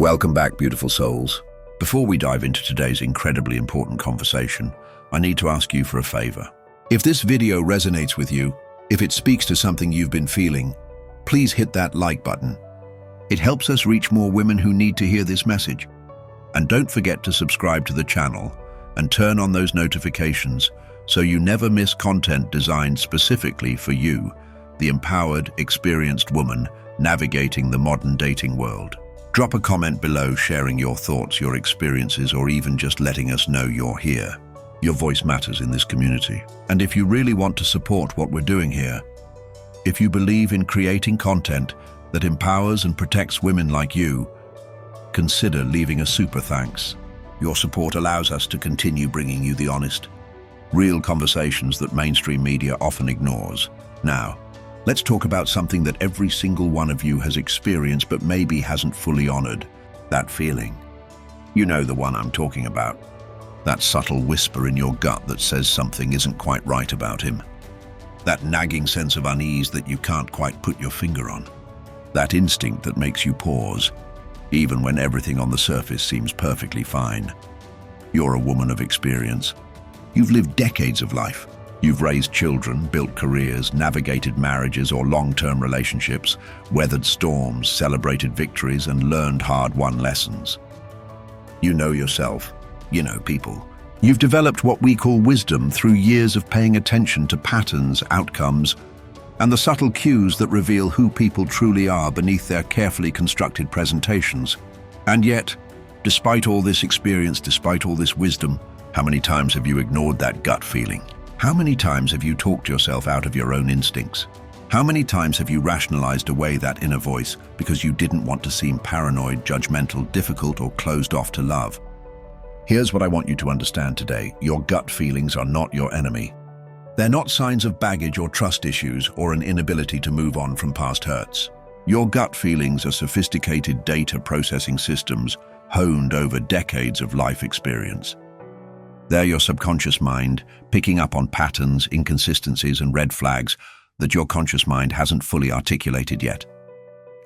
Welcome back, beautiful souls. Before we dive into today's incredibly important conversation, I need to ask you for a favor. If this video resonates with you, if it speaks to something you've been feeling, please hit that like button. It helps us reach more women who need to hear this message. And don't forget to subscribe to the channel and turn on those notifications so you never miss content designed specifically for you, the empowered, experienced woman navigating the modern dating world. Drop a comment below sharing your thoughts, your experiences, or even just letting us know you're here. Your voice matters in this community. And if you really want to support what we're doing here, if you believe in creating content that empowers and protects women like you, consider leaving a super thanks. Your support allows us to continue bringing you the honest, real conversations that mainstream media often ignores. Now, let's talk about something that every single one of you has experienced but maybe hasn't fully honored. That feeling. You know the one I'm talking about. That subtle whisper in your gut that says something isn't quite right about him. That nagging sense of unease that you can't quite put your finger on. That instinct that makes you pause, even when everything on the surface seems perfectly fine. You're a woman of experience. You've lived decades of life. You've raised children, built careers, navigated marriages or long-term relationships, weathered storms, celebrated victories, and learned hard-won lessons. You know yourself. You know people. You've developed what we call wisdom through years of paying attention to patterns, outcomes, and the subtle cues that reveal who people truly are beneath their carefully constructed presentations. And yet, despite all this experience, despite all this wisdom, how many times have you ignored that gut feeling? How many times have you talked yourself out of your own instincts? How many times have you rationalized away that inner voice because you didn't want to seem paranoid, judgmental, difficult, or closed off to love? Here's what I want you to understand today. Your gut feelings are not your enemy. They're not signs of baggage or trust issues or an inability to move on from past hurts. Your gut feelings are sophisticated data processing systems honed over decades of life experience. They're your subconscious mind picking up on patterns, inconsistencies, and red flags that your conscious mind hasn't fully articulated yet.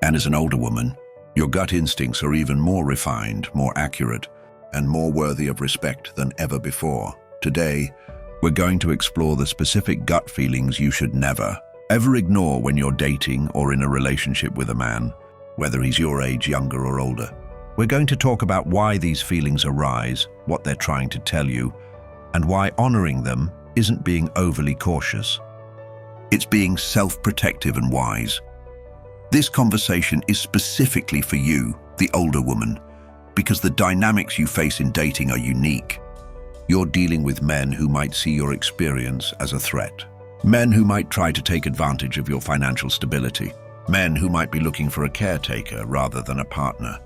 And as an older woman, your gut instincts are even more refined, more accurate, and more worthy of respect than ever before. Today, we're going to explore the specific gut feelings you should never, ever ignore when you're dating or in a relationship with a man, whether he's your age, younger or older. We're going to talk about why these feelings arise, what they're trying to tell you, and why honoring them isn't being overly cautious. It's being self-protective and wise. This conversation is specifically for you, the older woman, because the dynamics you face in dating are unique. You're dealing with men who might see your experience as a threat. Men who might try to take advantage of your financial stability. Men who might be looking for a caretaker rather than a partner.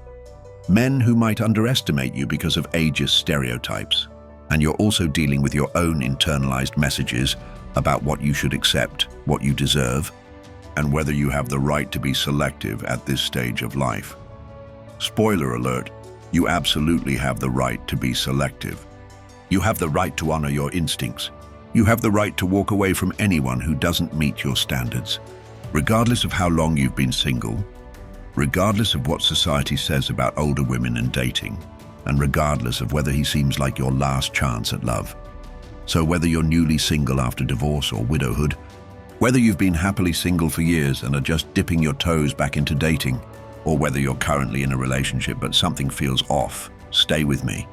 Men who might underestimate you because of ageist stereotypes. And you're also dealing with your own internalized messages about what you should accept, what you deserve, and whether you have the right to be selective at this stage of life. Spoiler alert, you absolutely have the right to be selective. You have the right to honor your instincts. You have the right to walk away from anyone who doesn't meet your standards, regardless of how long you've been single, regardless of what society says about older women and dating, and regardless of whether he seems like your last chance at love. So whether you're newly single after divorce or widowhood, whether you've been happily single for years and are just dipping your toes back into dating, or whether you're currently in a relationship but something feels off, stay with me.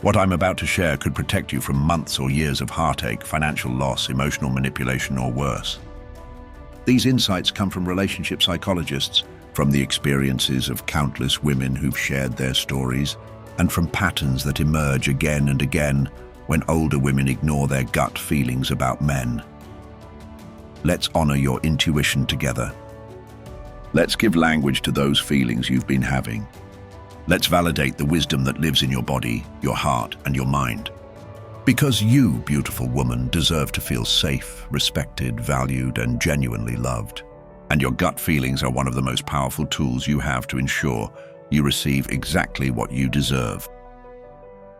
What I'm about to share could protect you from months or years of heartache, financial loss, emotional manipulation, or worse. These insights come from relationship psychologists, from the experiences of countless women who've shared their stories, and from patterns that emerge again and again when older women ignore their gut feelings about men. Let's honor your intuition together. Let's give language to those feelings you've been having. Let's validate the wisdom that lives in your body, your heart, and your mind. Because you, beautiful woman, deserve to feel safe, respected, valued, and genuinely loved. And your gut feelings are one of the most powerful tools you have to ensure you receive exactly what you deserve.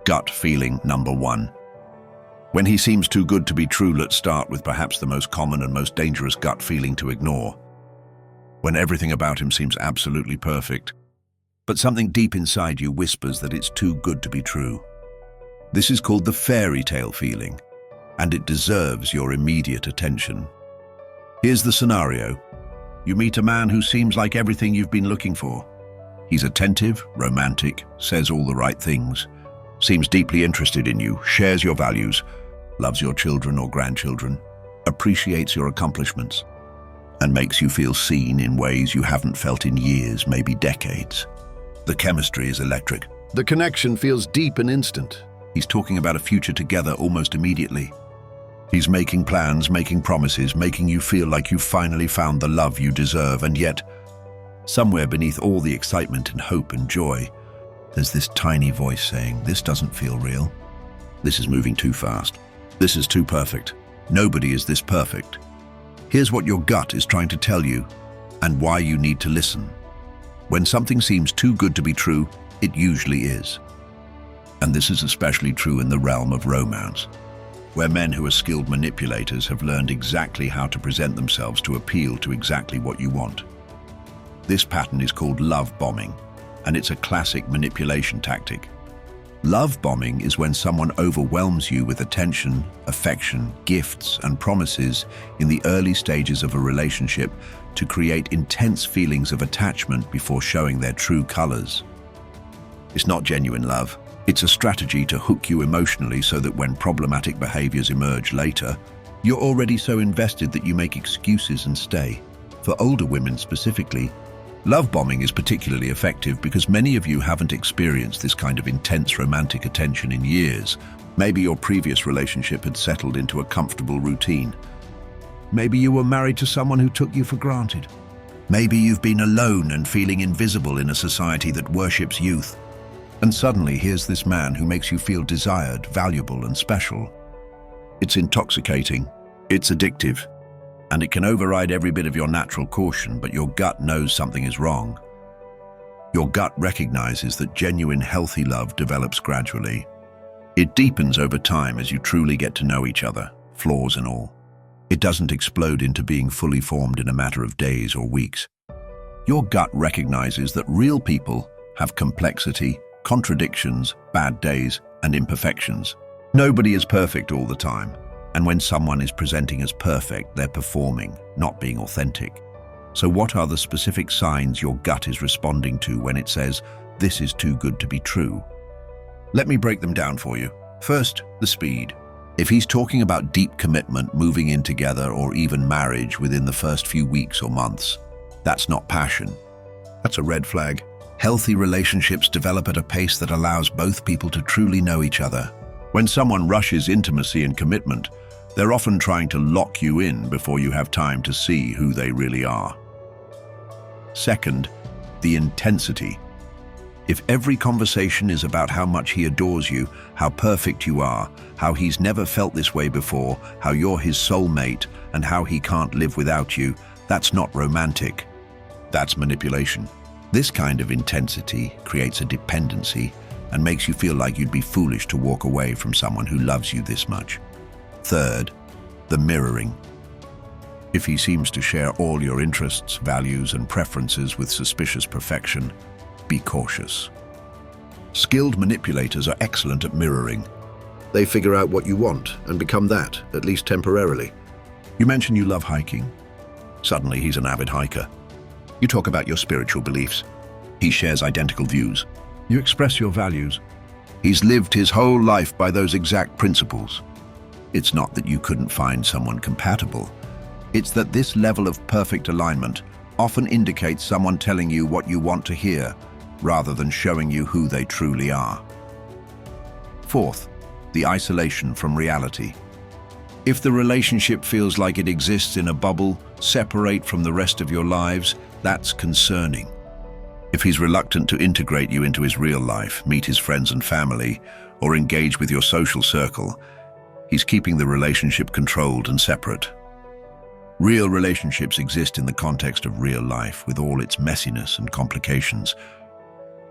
Gut feeling number 1. When he seems too good to be true, let's start with perhaps the most common and most dangerous gut feeling to ignore. When everything about him seems absolutely perfect, but something deep inside you whispers that it's too good to be true. This is called the fairy tale feeling, and it deserves your immediate attention. Here's the scenario. You meet a man who seems like everything you've been looking for. He's attentive, romantic, says all the right things, seems deeply interested in you, shares your values, loves your children or grandchildren, appreciates your accomplishments, and makes you feel seen in ways you haven't felt in years, maybe decades. The chemistry is electric. The connection feels deep and instant. He's talking about a future together almost immediately. He's making plans, making promises, making you feel like you've finally found the love you deserve, and yet, somewhere beneath all the excitement and hope and joy, there's this tiny voice saying, this doesn't feel real. This is moving too fast. This is too perfect. Nobody is this perfect. Here's what your gut is trying to tell you, and why you need to listen. When something seems too good to be true, it usually is. And this is especially true in the realm of romance, where men who are skilled manipulators have learned exactly how to present themselves to appeal to exactly what you want. This pattern is called love bombing, and it's a classic manipulation tactic. Love bombing is when someone overwhelms you with attention, affection, gifts, and promises in the early stages of a relationship to create intense feelings of attachment before showing their true colors. It's not genuine love. It's a strategy to hook you emotionally so that when problematic behaviors emerge later, you're already so invested that you make excuses and stay. For older women specifically, love bombing is particularly effective because many of you haven't experienced this kind of intense romantic attention in years. Maybe your previous relationship had settled into a comfortable routine. Maybe you were married to someone who took you for granted. Maybe you've been alone and feeling invisible in a society that worships youth. And suddenly here's this man who makes you feel desired, valuable, and special. It's intoxicating, it's addictive, and it can override every bit of your natural caution, but your gut knows something is wrong. Your gut recognizes that genuine, healthy love develops gradually. It deepens over time as you truly get to know each other, flaws and all. It doesn't explode into being fully formed in a matter of days or weeks. Your gut recognizes that real people have complexity, contradictions, bad days, and imperfections. Nobody is perfect all the time, and when someone is presenting as perfect, they're performing, not being authentic. So what are the specific signs your gut is responding to when it says, this is too good to be true? Let me break them down for you. First, the speed. If he's talking about deep commitment, moving in together, or even marriage within the first few weeks or months, that's not passion. That's a red flag. Healthy relationships develop at a pace that allows both people to truly know each other. When someone rushes intimacy and commitment, they're often trying to lock you in before you have time to see who they really are. Second, the intensity. If every conversation is about how much he adores you, how perfect you are, how he's never felt this way before, how you're his soulmate, and how he can't live without you, that's not romantic. That's manipulation. This kind of intensity creates a dependency and makes you feel like you'd be foolish to walk away from someone who loves you this much. Third, the mirroring. If he seems to share all your interests, values, and preferences with suspicious perfection, be cautious. Skilled manipulators are excellent at mirroring. They figure out what you want and become that, at least temporarily. You mention you love hiking. Suddenly he's an avid hiker. You talk about your spiritual beliefs. He shares identical views. You express your values. He's lived his whole life by those exact principles. It's not that you couldn't find someone compatible. It's that this level of perfect alignment often indicates someone telling you what you want to hear, rather than showing you who they truly are. Fourth, the isolation from reality. If the relationship feels like it exists in a bubble, separate from the rest of your lives, that's concerning. If he's reluctant to integrate you into his real life, meet his friends and family, or engage with your social circle, he's keeping the relationship controlled and separate. Real relationships exist in the context of real life, with all its messiness and complications.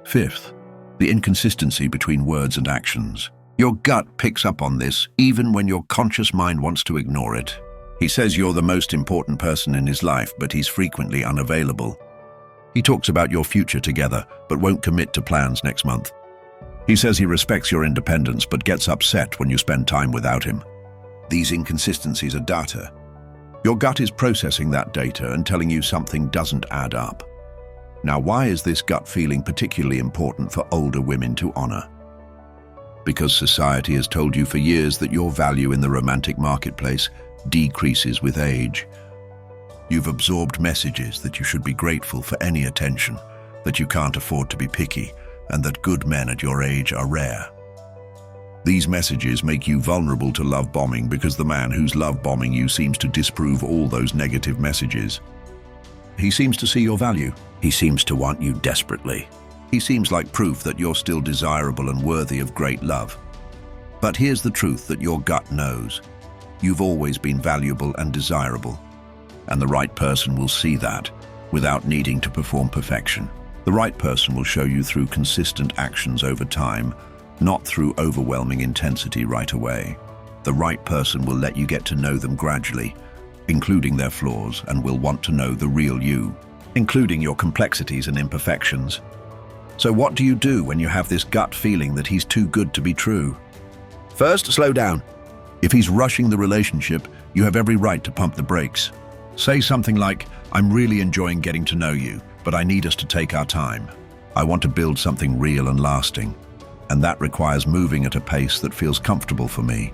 Fifth, the inconsistency between words and actions. Your gut picks up on this, even when your conscious mind wants to ignore it. He says you're the most important person in his life, but he's frequently unavailable. He talks about your future together, but won't commit to plans next month. He says he respects your independence, but gets upset when you spend time without him. These inconsistencies are data. Your gut is processing that data and telling you something doesn't add up. Now, why is this gut feeling particularly important for older women to honor? Because society has told you for years that your value in the romantic marketplace decreases with age. You've absorbed messages that you should be grateful for any attention, that you can't afford to be picky, and that good men at your age are rare. These messages make you vulnerable to love bombing because the man who's love bombing you seems to disprove all those negative messages. He seems to see your value. He seems to want you desperately. He seems like proof that you're still desirable and worthy of great love. But here's the truth that your gut knows. You've always been valuable and desirable. And the right person will see that without needing to perform perfection. The right person will show you through consistent actions over time, not through overwhelming intensity right away. The right person will let you get to know them gradually, including their flaws, and will want to know the real you, including your complexities and imperfections. So what do you do when you have this gut feeling that he's too good to be true? First, slow down. If he's rushing the relationship, you have every right to pump the brakes. Say something like, "I'm really enjoying getting to know you, but I need us to take our time. I want to build something real and lasting, and that requires moving at a pace that feels comfortable for me."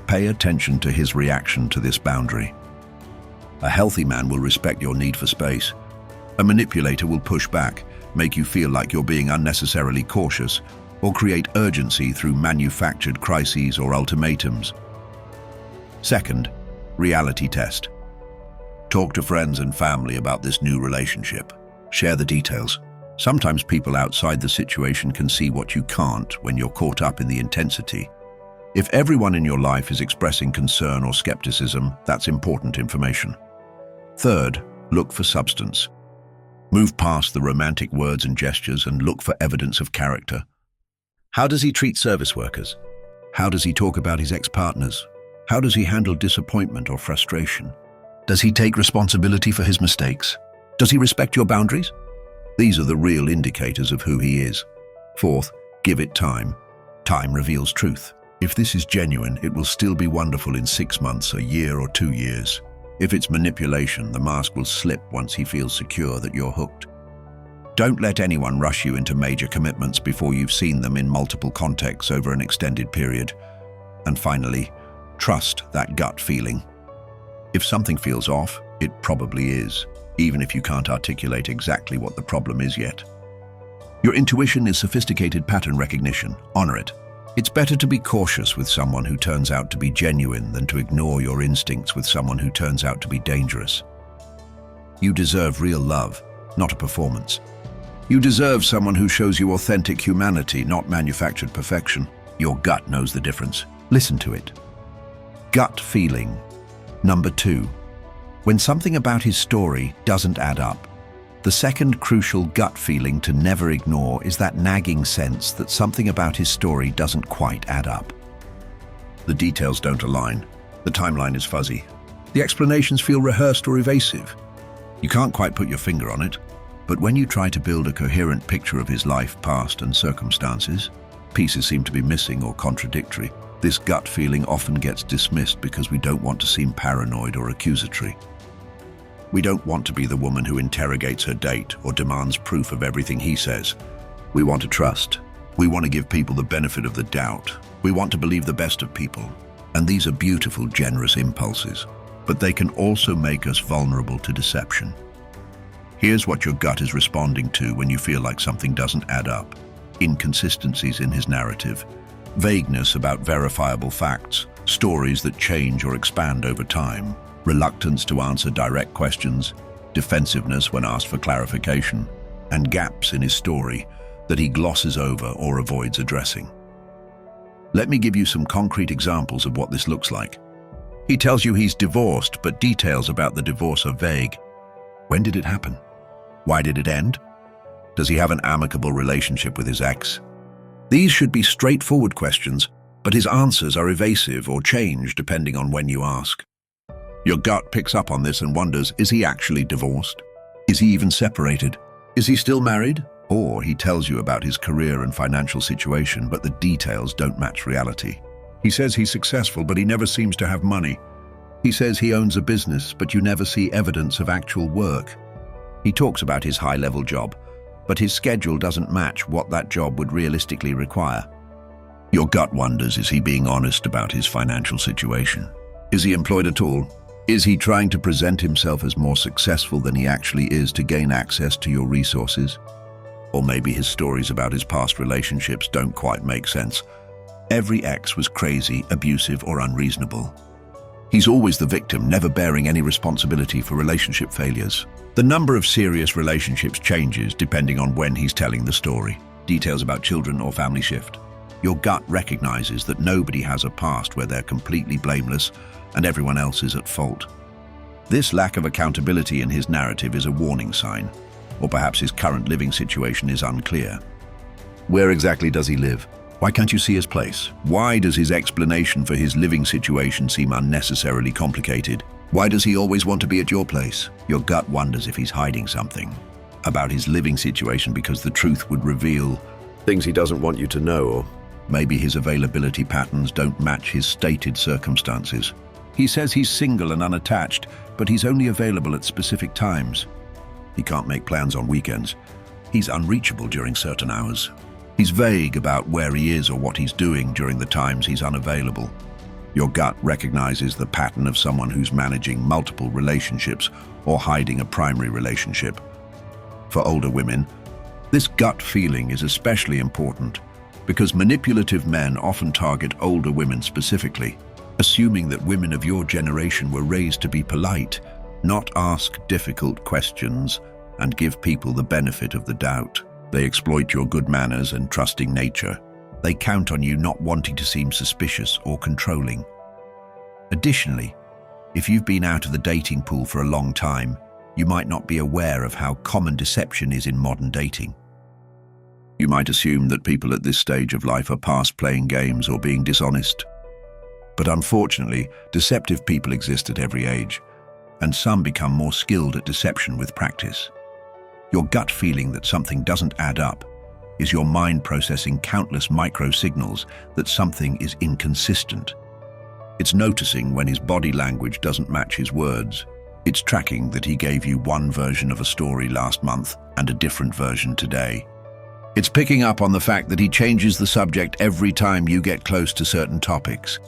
Pay attention to his reaction to this boundary. A healthy man will respect your need for space. A manipulator will push back, make you feel like you're being unnecessarily cautious, or create urgency through manufactured crises or ultimatums. Second, reality test. Talk to friends and family about this new relationship. Share the details. Sometimes people outside the situation can see what you can't when you're caught up in the intensity. If everyone in your life is expressing concern or skepticism, that's important information. Third, look for substance. Move past the romantic words and gestures and look for evidence of character. How does he treat service workers? How does he talk about his ex-partners? How does he handle disappointment or frustration? Does he take responsibility for his mistakes? Does he respect your boundaries? These are the real indicators of who he is. Fourth, give it time. Time reveals truth. If this is genuine, it will still be wonderful in 6 months, a year, or 2 years. If it's manipulation, the mask will slip once he feels secure that you're hooked. Don't let anyone rush you into major commitments before you've seen them in multiple contexts over an extended period. And finally, trust that gut feeling. If something feels off, it probably is, even if you can't articulate exactly what the problem is yet. Your intuition is sophisticated pattern recognition. Honor it. It's better to be cautious with someone who turns out to be genuine than to ignore your instincts with someone who turns out to be dangerous. You deserve real love, not a performance. You deserve someone who shows you authentic humanity, not manufactured perfection. Your gut knows the difference. Listen to it. Gut feeling. Number 2. When something about his story doesn't add up. The second crucial gut feeling to never ignore is that nagging sense that something about his story doesn't quite add up. The details don't align. The timeline is fuzzy. The explanations feel rehearsed or evasive. You can't quite put your finger on it, but when you try to build a coherent picture of his life, past, and circumstances, pieces seem to be missing or contradictory. This gut feeling often gets dismissed because we don't want to seem paranoid or accusatory. We don't want to be the woman who interrogates her date or demands proof of everything he says. We want to trust. We want to give people the benefit of the doubt. We want to believe the best of people. And these are beautiful, generous impulses, but they can also make us vulnerable to deception. Here's what your gut is responding to when you feel like something doesn't add up. Inconsistencies in his narrative, vagueness about verifiable facts, stories that change or expand over time, reluctance to answer direct questions, defensiveness when asked for clarification, and gaps in his story that he glosses over or avoids addressing. Let me give you some concrete examples of what this looks like. He tells you he's divorced, but details about the divorce are vague. When did it happen? Why did it end? Does he have an amicable relationship with his ex? These should be straightforward questions, but his answers are evasive or change depending on when you ask. Your gut picks up on this and wonders, is he actually divorced? Is he even separated? Is he still married? Or he tells you about his career and financial situation, but the details don't match reality. He says he's successful, but he never seems to have money. He says he owns a business, but you never see evidence of actual work. He talks about his high-level job, but his schedule doesn't match what that job would realistically require. Your gut wonders, is he being honest about his financial situation? Is he employed at all? Is he trying to present himself as more successful than he actually is to gain access to your resources? Or maybe his stories about his past relationships don't quite make sense. Every ex was crazy, abusive, or unreasonable. He's always the victim, never bearing any responsibility for relationship failures. The number of serious relationships changes depending on when he's telling the story. Details about children or family shift. Your gut recognizes that nobody has a past where they're completely blameless and everyone else is at fault. This lack of accountability in his narrative is a warning sign, or perhaps his current living situation is unclear. Where exactly does he live? Why can't you see his place? Why does his explanation for his living situation seem unnecessarily complicated? Why does he always want to be at your place? Your gut wonders if he's hiding something about his living situation because the truth would reveal things he doesn't want you to know, or maybe his availability patterns don't match his stated circumstances. He says he's single and unattached, but he's only available at specific times. He can't make plans on weekends. He's unreachable during certain hours. He's vague about where he is or what he's doing during the times he's unavailable. Your gut recognizes the pattern of someone who's managing multiple relationships or hiding a primary relationship. For older women, this gut feeling is especially important because manipulative men often target older women specifically, assuming that women of your generation were raised to be polite, not ask difficult questions, and give people the benefit of the doubt. They exploit your good manners and trusting nature. They count on you not wanting to seem suspicious or controlling. Additionally, if you've been out of the dating pool for a long time, you might not be aware of how common deception is in modern dating. You might assume that people at this stage of life are past playing games or being dishonest. But unfortunately, deceptive people exist at every age, and some become more skilled at deception with practice. Your gut feeling that something doesn't add up is your mind processing countless micro-signals that something is inconsistent. It's noticing when his body language doesn't match his words. It's tracking that he gave you one version of a story last month and a different version today. It's picking up on the fact that he changes the subject every time you get close to certain topics.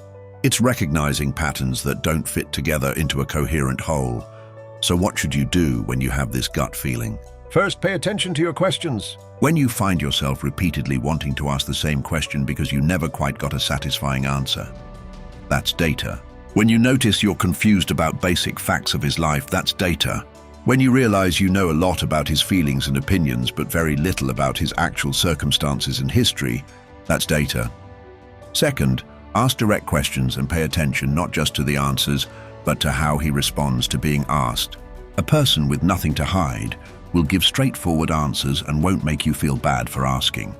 It's recognizing patterns that don't fit together into a coherent whole. So what should you do when you have this gut feeling? First, pay attention to your questions. When you find yourself repeatedly wanting to ask the same question because you never quite got a satisfying answer, that's data. When you notice you're confused about basic facts of his life, that's data. When you realize you know a lot about his feelings and opinions but very little about his actual circumstances and history, that's data. Second, ask direct questions and pay attention not just to the answers, but to how he responds to being asked. A person with nothing to hide will give straightforward answers and won't make you feel bad for asking.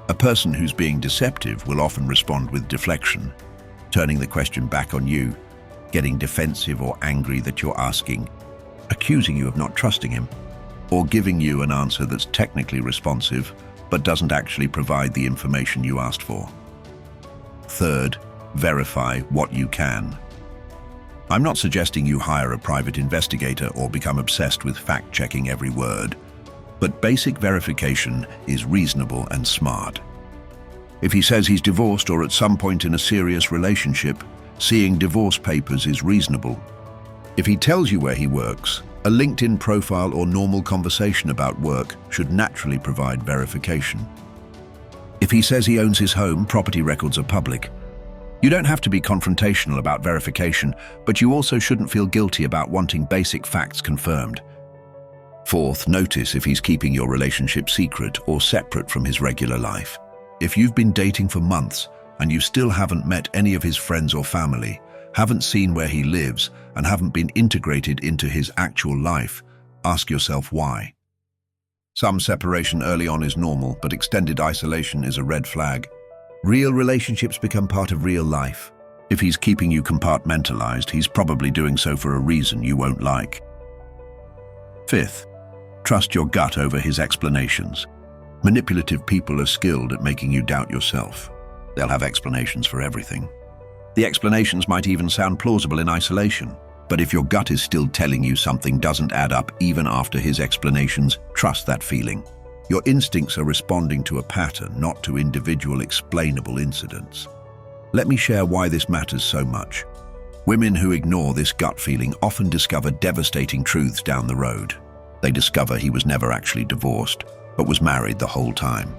A person who's being deceptive will often respond with deflection, turning the question back on you, getting defensive or angry that you're asking, accusing you of not trusting him, or giving you an answer that's technically responsive but doesn't actually provide the information you asked for. Third, verify what you can. I'm not suggesting you hire a private investigator or become obsessed with fact-checking every word, but basic verification is reasonable and smart. If he says he's divorced or at some point in a serious relationship, seeing divorce papers is reasonable. If he tells you where he works, a LinkedIn profile or normal conversation about work should naturally provide verification. If he says he owns his home, property records are public. You don't have to be confrontational about verification, but you also shouldn't feel guilty about wanting basic facts confirmed. Fourth, notice if he's keeping your relationship secret or separate from his regular life. If you've been dating for months and you still haven't met any of his friends or family, haven't seen where he lives, and haven't been integrated into his actual life, ask yourself why. Some separation early on is normal, but extended isolation is a red flag. Real relationships become part of real life. If he's keeping you compartmentalized, he's probably doing so for a reason you won't like. Fifth, Trust your gut over his explanations. Manipulative people are skilled at making you doubt yourself. They'll have explanations for everything. The explanations might even sound plausible in isolation, but if your gut is still telling you something doesn't add up even after his explanations, trust that feeling. Your instincts are responding to a pattern, not to individual explainable incidents. Let me share why this matters so much. Women who ignore this gut feeling often discover devastating truths down the road. They discover he was never actually divorced, but was married the whole time.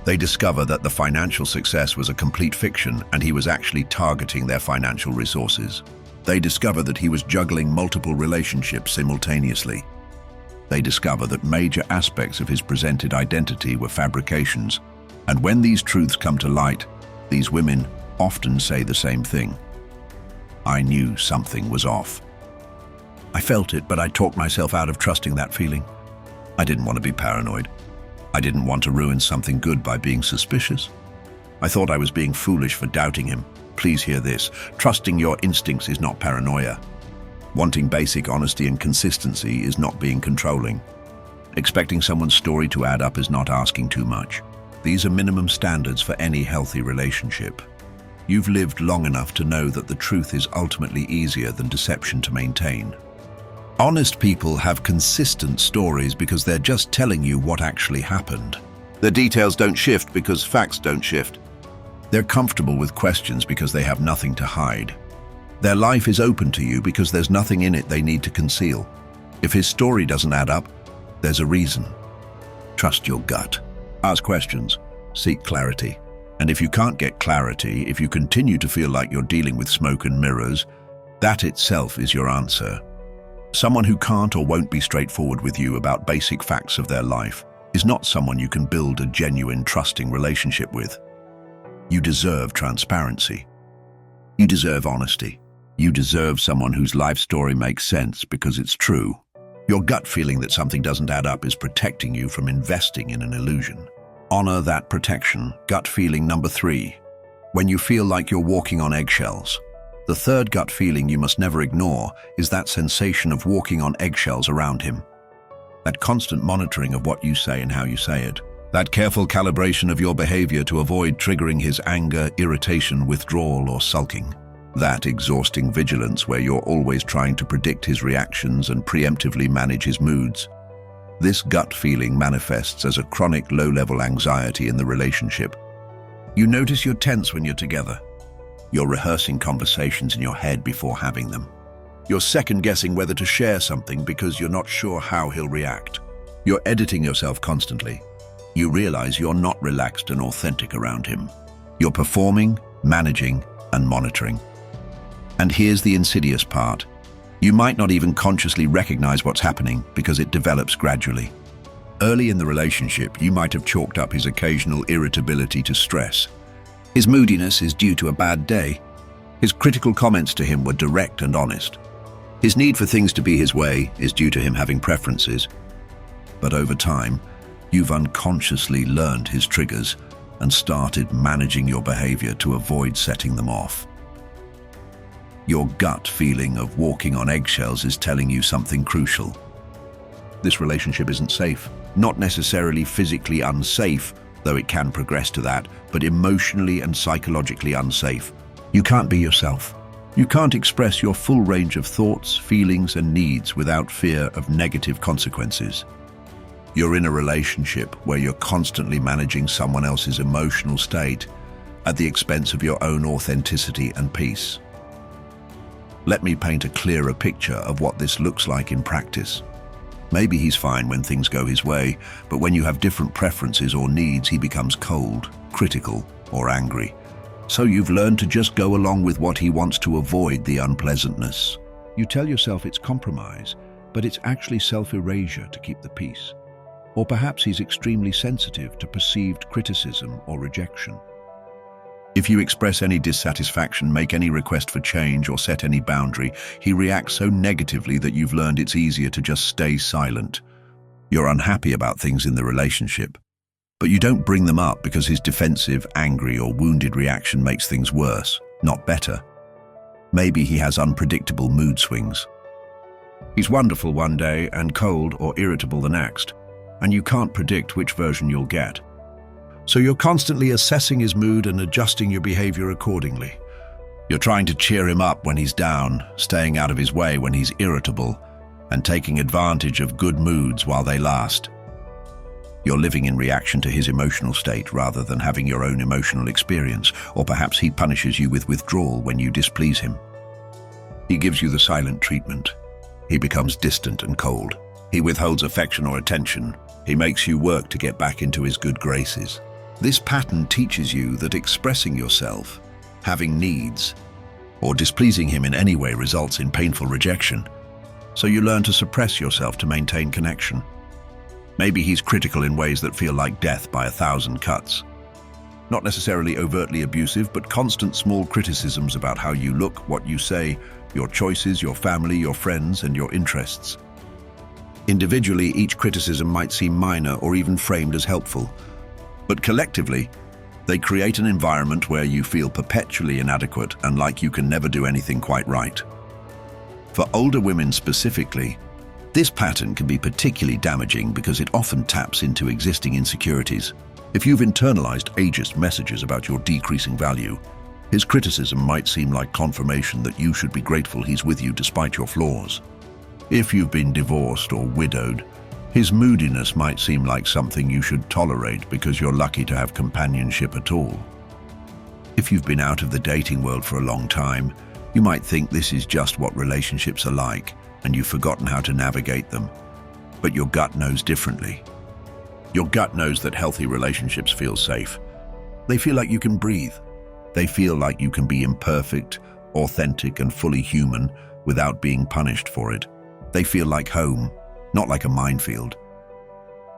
They discover that the financial success was a complete fiction and he was actually targeting their financial resources. They discover that he was juggling multiple relationships simultaneously. They discover that major aspects of his presented identity were fabrications. And when these truths come to light, these women often say the same thing. I knew something was off. I felt it, but I talked myself out of trusting that feeling. I didn't want to be paranoid. I didn't want to ruin something good by being suspicious. I thought I was being foolish for doubting him. Please hear this. Trusting your instincts is not paranoia. Wanting basic honesty and consistency is not being controlling. Expecting someone's story to add up is not asking too much. These are minimum standards for any healthy relationship. You've lived long enough to know that the truth is ultimately easier than deception to maintain. Honest people have consistent stories because they're just telling you what actually happened. The details don't shift because facts don't shift. They're comfortable with questions because they have nothing to hide. Their life is open to you because there's nothing in it they need to conceal. If his story doesn't add up, there's a reason. Trust your gut. Ask questions. Seek clarity. And if you can't get clarity, if you continue to feel like you're dealing with smoke and mirrors, that itself is your answer. Someone who can't or won't be straightforward with you about basic facts of their life is not someone you can build a genuine, trusting relationship with. You deserve transparency. You deserve honesty. You deserve someone whose life story makes sense because it's true. Your gut feeling that something doesn't add up is protecting you from investing in an illusion. Honor that protection. Gut feeling number 3. When you feel like you're walking on eggshells. The third gut feeling you must never ignore is that sensation of walking on eggshells around him. That constant monitoring of what you say and how you say it. That careful calibration of your behavior to avoid triggering his anger, irritation, withdrawal, or sulking. That exhausting vigilance where you're always trying to predict his reactions and preemptively manage his moods. This gut feeling manifests as a chronic low-level anxiety in the relationship. You notice you're tense when you're together. You're rehearsing conversations in your head before having them. You're second-guessing whether to share something because you're not sure how he'll react. You're editing yourself constantly. You realize you're not relaxed and authentic around him. You're performing, managing, and monitoring. And here's the insidious part. You might not even consciously recognize what's happening because it develops gradually. Early in the relationship, you might have chalked up his occasional irritability to stress. His moodiness is due to a bad day. His critical comments to him were direct and honest. His need for things to be his way is due to him having preferences. But over time, you've unconsciously learned his triggers and started managing your behavior to avoid setting them off. Your gut feeling of walking on eggshells is telling you something crucial. This relationship isn't safe. Not necessarily physically unsafe, though it can progress to that, but emotionally and psychologically unsafe. You can't be yourself. You can't express your full range of thoughts, feelings, and needs without fear of negative consequences. You're in a relationship where you're constantly managing someone else's emotional state at the expense of your own authenticity and peace. Let me paint a clearer picture of what this looks like in practice. Maybe he's fine when things go his way, but when you have different preferences or needs, he becomes cold, critical, or angry. So you've learned to just go along with what he wants to avoid the unpleasantness. You tell yourself it's compromise, but it's actually self-erasure to keep the peace. Or perhaps he's extremely sensitive to perceived criticism or rejection. If you express any dissatisfaction, make any request for change, or set any boundary, he reacts so negatively that you've learned it's easier to just stay silent. You're unhappy about things in the relationship, but you don't bring them up because his defensive, angry, or wounded reaction makes things worse, not better. Maybe he has unpredictable mood swings. He's wonderful one day and cold or irritable the next, and you can't predict which version you'll get. So you're constantly assessing his mood and adjusting your behavior accordingly. You're trying to cheer him up when he's down, staying out of his way when he's irritable, and taking advantage of good moods while they last. You're living in reaction to his emotional state rather than having your own emotional experience, or perhaps he punishes you with withdrawal when you displease him. He gives you the silent treatment. He becomes distant and cold. He withholds affection or attention. He makes you work to get back into his good graces. This pattern teaches you that expressing yourself, having needs, or displeasing him in any way results in painful rejection. So you learn to suppress yourself to maintain connection. Maybe he's critical in ways that feel like death by 1,000 cuts. Not necessarily overtly abusive, but constant small criticisms about how you look, what you say, your choices, your family, your friends, and your interests. Individually, each criticism might seem minor or even framed as helpful, but collectively, they create an environment where you feel perpetually inadequate and like you can never do anything quite right. For older women specifically, this pattern can be particularly damaging because it often taps into existing insecurities. If you've internalized ageist messages about your decreasing value, his criticism might seem like confirmation that you should be grateful he's with you despite your flaws. If you've been divorced or widowed, his moodiness might seem like something you should tolerate because you're lucky to have companionship at all. If you've been out of the dating world for a long time, you might think this is just what relationships are like, and you've forgotten how to navigate them. But your gut knows differently. Your gut knows that healthy relationships feel safe. They feel like you can breathe. They feel like you can be imperfect, authentic, and fully human without being punished for it. They feel like home, not like a minefield.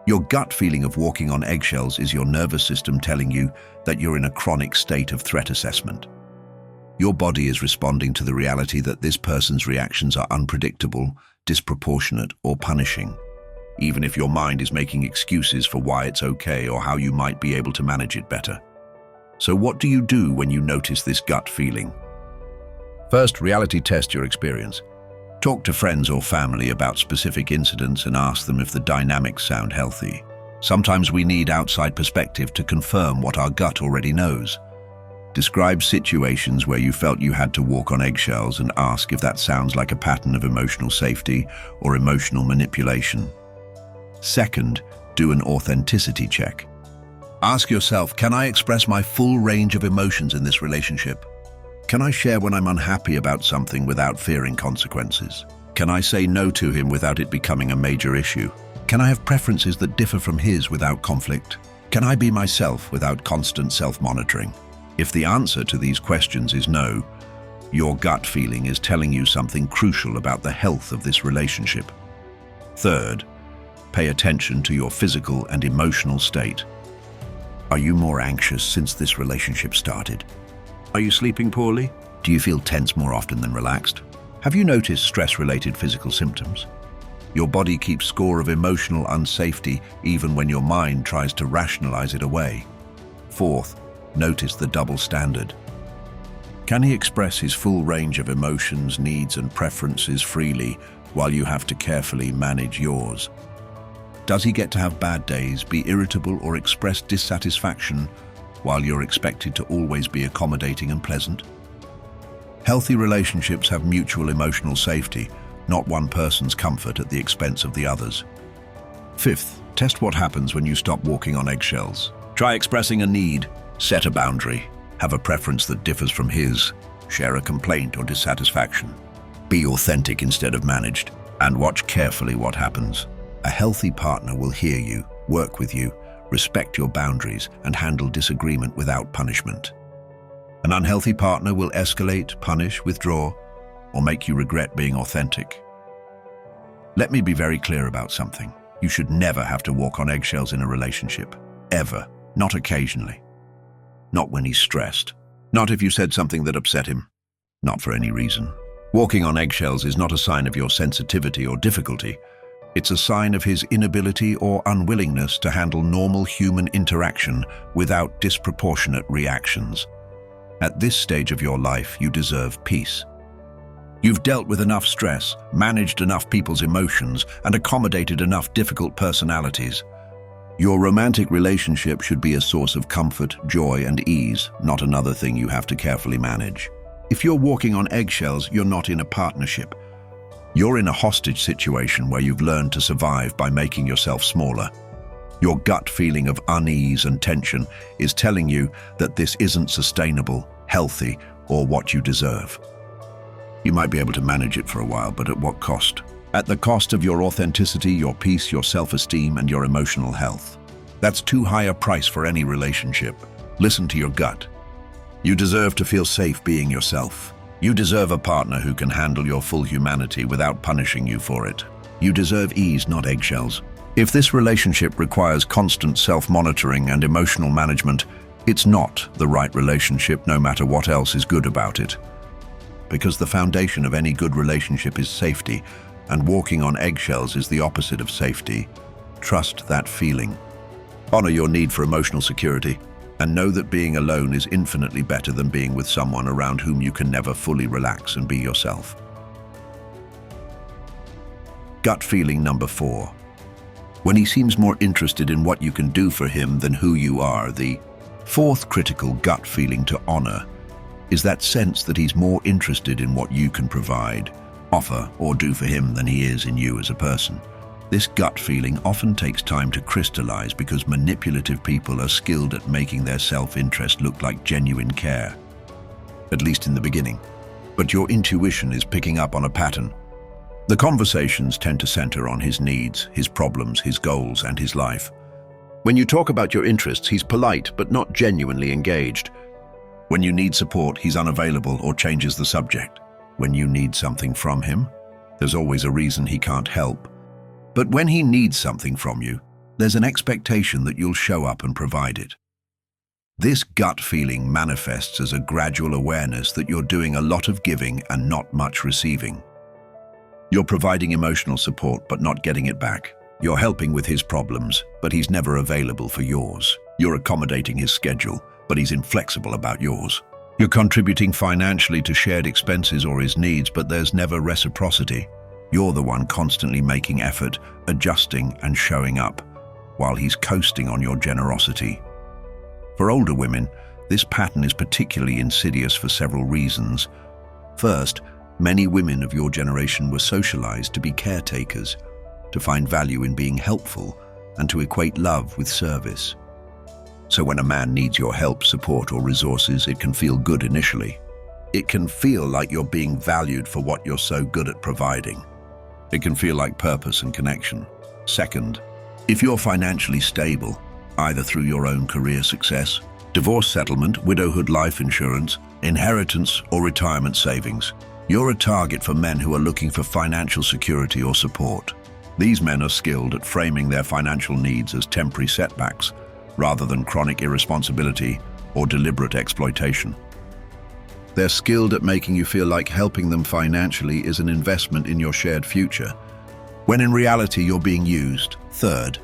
Your gut feeling of walking on eggshells is your nervous system telling you that you're in a chronic state of threat assessment. Your body is responding to the reality that this person's reactions are unpredictable, disproportionate, or punishing, even if your mind is making excuses for why it's okay or how you might be able to manage it better. So what do you do when you notice this gut feeling? First, reality test your experience. Talk to friends or family about specific incidents and ask them if the dynamics sound healthy. Sometimes we need outside perspective to confirm what our gut already knows. Describe situations where you felt you had to walk on eggshells and ask if that sounds like a pattern of emotional safety or emotional manipulation. Second, do an authenticity check. Ask yourself, can I express my full range of emotions in this relationship? Can I share when I'm unhappy about something without fearing consequences? Can I say no to him without it becoming a major issue? Can I have preferences that differ from his without conflict? Can I be myself without constant self-monitoring? If the answer to these questions is no, your gut feeling is telling you something crucial about the health of this relationship. Third, pay attention to your physical and emotional state. Are you more anxious since this relationship started? Are you sleeping poorly? Do you feel tense more often than relaxed? Have you noticed stress-related physical symptoms? Your body keeps score of emotional unsafety even when your mind tries to rationalize it away. Fourth, notice the double standard. Can he express his full range of emotions, needs, and preferences freely while you have to carefully manage yours? Does he get to have bad days, be irritable, or express dissatisfaction while you're expected to always be accommodating and pleasant? Healthy relationships have mutual emotional safety, not one person's comfort at the expense of the others. Fifth, test what happens when you stop walking on eggshells. Try expressing a need, set a boundary, have a preference that differs from his, share a complaint or dissatisfaction. Be authentic instead of managed, and watch carefully what happens. A healthy partner will hear you, work with you, respect your boundaries, and handle disagreement without punishment. An unhealthy partner will escalate, punish, withdraw, or make you regret being authentic. Let me be very clear about something. You should never have to walk on eggshells in a relationship. Ever. Not occasionally. Not when he's stressed. Not if you said something that upset him. Not for any reason. Walking on eggshells is not a sign of your sensitivity or difficulty. It's a sign of his inability or unwillingness to handle normal human interaction without disproportionate reactions. At this stage of your life, you deserve peace. You've dealt with enough stress, managed enough people's emotions, and accommodated enough difficult personalities. Your romantic relationship should be a source of comfort, joy, and ease, not another thing you have to carefully manage. If you're walking on eggshells, you're not in a partnership. You're in a hostage situation where you've learned to survive by making yourself smaller. Your gut feeling of unease and tension is telling you that this isn't sustainable, healthy, or what you deserve. You might be able to manage it for a while, but at what cost? At the cost of your authenticity, your peace, your self-esteem, and your emotional health. That's too high a price for any relationship. Listen to your gut. You deserve to feel safe being yourself. You deserve a partner who can handle your full humanity without punishing you for it. You deserve ease, not eggshells. If this relationship requires constant self-monitoring and emotional management, it's not the right relationship, no matter what else is good about it. Because the foundation of any good relationship is safety, and walking on eggshells is the opposite of safety. Trust that feeling. Honor your need for emotional security, and know that being alone is infinitely better than being with someone around whom you can never fully relax and be yourself. Gut feeling number 4. When he seems more interested in what you can do for him than who you are, the fourth critical gut feeling to honor is that sense that he's more interested in what you can provide, offer, or do for him than he is in you as a person. This gut feeling often takes time to crystallize because manipulative people are skilled at making their self-interest look like genuine care, at least in the beginning. But your intuition is picking up on a pattern. The conversations tend to center on his needs, his problems, his goals, and his life. When you talk about your interests, he's polite but not genuinely engaged. When you need support, he's unavailable or changes the subject. When you need something from him, there's always a reason he can't help. But when he needs something from you, there's an expectation that you'll show up and provide it. This gut feeling manifests as a gradual awareness that you're doing a lot of giving and not much receiving. You're providing emotional support but not getting it back. You're helping with his problems, but he's never available for yours. You're accommodating his schedule, but he's inflexible about yours. You're contributing financially to shared expenses or his needs, but there's never reciprocity. You're the one constantly making effort, adjusting, and showing up, while he's coasting on your generosity. For older women, this pattern is particularly insidious for several reasons. First, many women of your generation were socialized to be caretakers, to find value in being helpful, and to equate love with service. So when a man needs your help, support, or resources, it can feel good initially. It can feel like you're being valued for what you're so good at providing. It can feel like purpose and connection. Second, if you're financially stable, either through your own career success, divorce settlement, widowhood life insurance, inheritance, or retirement savings, you're a target for men who are looking for financial security or support. These men are skilled at framing their financial needs as temporary setbacks, rather than chronic irresponsibility or deliberate exploitation. They're skilled at making you feel like helping them financially is an investment in your shared future, when in reality you're being used. Third,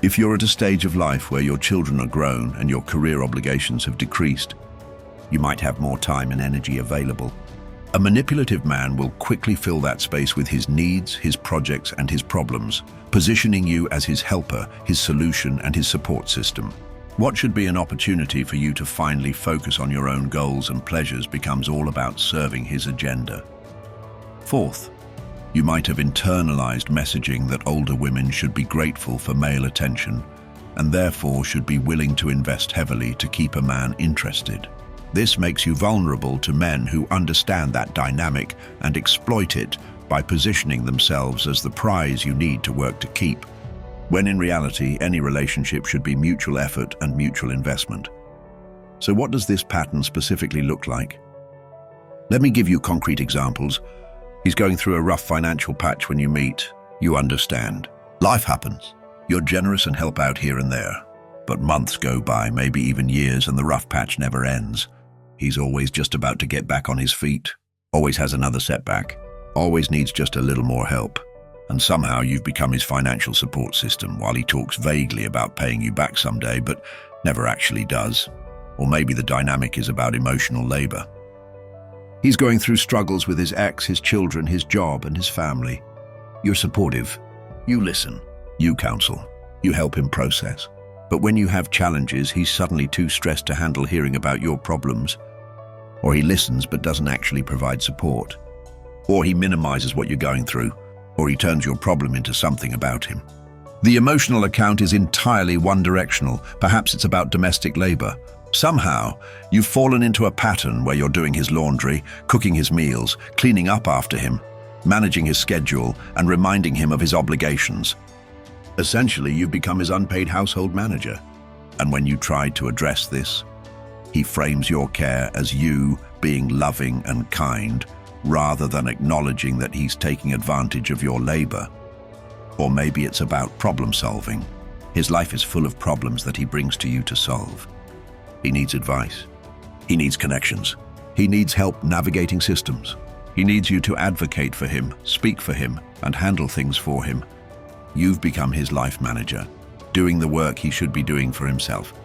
if you're at a stage of life where your children are grown and your career obligations have decreased, you might have more time and energy available. A manipulative man will quickly fill that space with his needs, his projects, and his problems, positioning you as his helper, his solution, and his support system. What should be an opportunity for you to finally focus on your own goals and pleasures becomes all about serving his agenda. Fourth, you might have internalized messaging that older women should be grateful for male attention and therefore should be willing to invest heavily to keep a man interested. This makes you vulnerable to men who understand that dynamic and exploit it by positioning themselves as the prize you need to work to keep, when in reality any relationship should be mutual effort and mutual investment. So what does this pattern specifically look like? Let me give you concrete examples. He's going through a rough financial patch when you meet. You understand. Life happens. You're generous and help out here and there. But months go by, maybe even years, and the rough patch never ends. He's always just about to get back on his feet, always has another setback, always needs just a little more help. And somehow you've become his financial support system while he talks vaguely about paying you back someday, but never actually does. Or maybe the dynamic is about emotional labor. He's going through struggles with his ex, his children, his job, and his family. You're supportive. You listen. You counsel. You help him process. But when you have challenges, he's suddenly too stressed to handle hearing about your problems. Or he listens but doesn't actually provide support. Or he minimizes what you're going through. Or he turns your problem into something about him. The emotional account is entirely one-directional. Perhaps it's about domestic labor. Somehow, you've fallen into a pattern where you're doing his laundry, cooking his meals, cleaning up after him, managing his schedule, and reminding him of his obligations. Essentially, you've become his unpaid household manager. And when you try to address this, he frames your care as you being loving and kind, rather than acknowledging that he's taking advantage of your labor. Or maybe it's about problem solving. His life is full of problems that he brings to you to solve. He needs advice. He needs connections. He needs help navigating systems. He needs you to advocate for him, speak for him, and handle things for him. You've become his life manager, doing the work he should be doing for himself.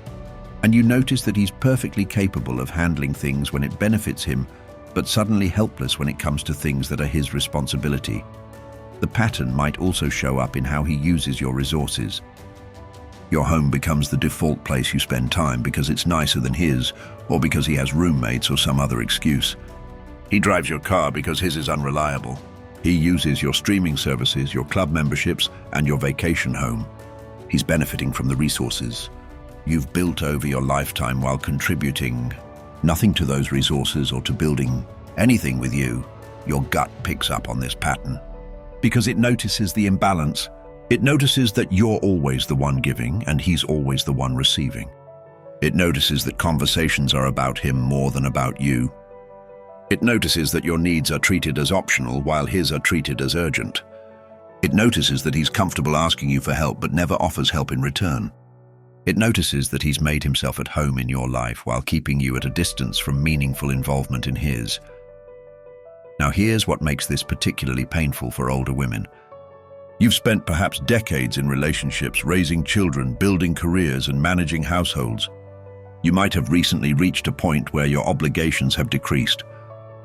And you notice that he's perfectly capable of handling things when it benefits him, but suddenly helpless when it comes to things that are his responsibility. The pattern might also show up in how he uses your resources. Your home becomes the default place you spend time because it's nicer than his, or because he has roommates or some other excuse. He drives your car because his is unreliable. He uses your streaming services, your club memberships, and your vacation home. He's benefiting from the resources you've built over your lifetime while contributing nothing to those resources or to building anything with you. Your gut picks up on this pattern because it notices the imbalance. It notices that you're always the one giving and he's always the one receiving. It notices that conversations are about him more than about you. It notices that your needs are treated as optional while his are treated as urgent. It notices that he's comfortable asking you for help but never offers help in return. It notices that he's made himself at home in your life while keeping you at a distance from meaningful involvement in his. Now here's what makes this particularly painful for older women. You've spent perhaps decades in relationships, raising children, building careers, and managing households. You might have recently reached a point where your obligations have decreased.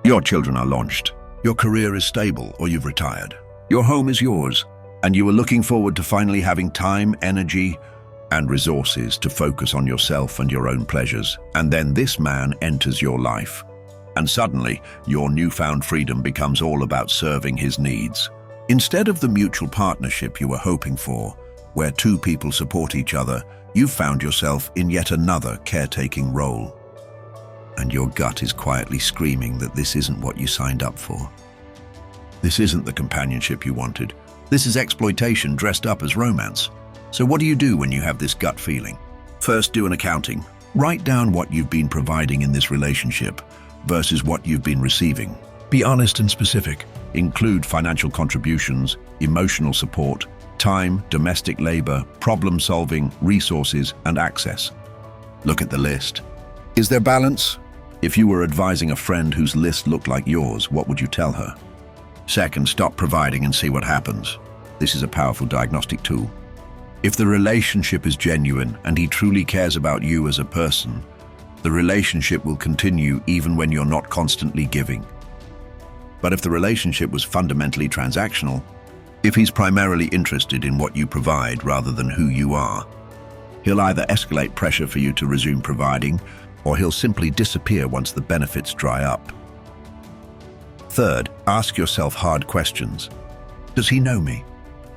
Your children are launched. Your career is stable, or you've retired. Your home is yours, and you are looking forward to finally having time, energy, and resources to focus on yourself and your own pleasures. And then this man enters your life. And suddenly, your newfound freedom becomes all about serving his needs. Instead of the mutual partnership you were hoping for, where two people support each other, you've found yourself in yet another caretaking role. And your gut is quietly screaming that this isn't what you signed up for. This isn't the companionship you wanted. This is exploitation dressed up as romance. So what do you do when you have this gut feeling? First, do an accounting. Write down what you've been providing in this relationship versus what you've been receiving. Be honest and specific. Include financial contributions, emotional support, time, domestic labor, problem solving, resources, and access. Look at the list. Is there balance? If you were advising a friend whose list looked like yours, what would you tell her? Second, stop providing and see what happens. This is a powerful diagnostic tool. If the relationship is genuine and he truly cares about you as a person, the relationship will continue even when you're not constantly giving. But if the relationship was fundamentally transactional, if he's primarily interested in what you provide rather than who you are, he'll either escalate pressure for you to resume providing, or he'll simply disappear once the benefits dry up. Third, ask yourself hard questions. Does he know me?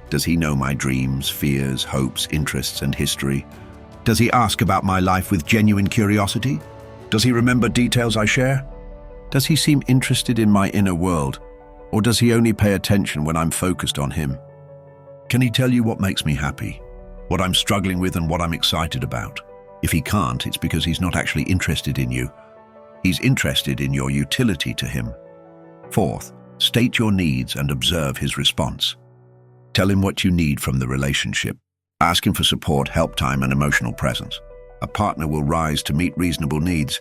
Does he know my dreams, fears, hopes, interests, and history? Does he ask about my life with genuine curiosity? Does he remember details I share? Does he seem interested in my inner world, or does he only pay attention when I'm focused on him? Can he tell you what makes me happy, what I'm struggling with, and what I'm excited about? If he can't, it's because he's not actually interested in you. He's interested in your utility to him. Fourth, state your needs and observe his response. Tell him what you need from the relationship. Ask him for support, help, time, and emotional presence. A partner will rise to meet reasonable needs.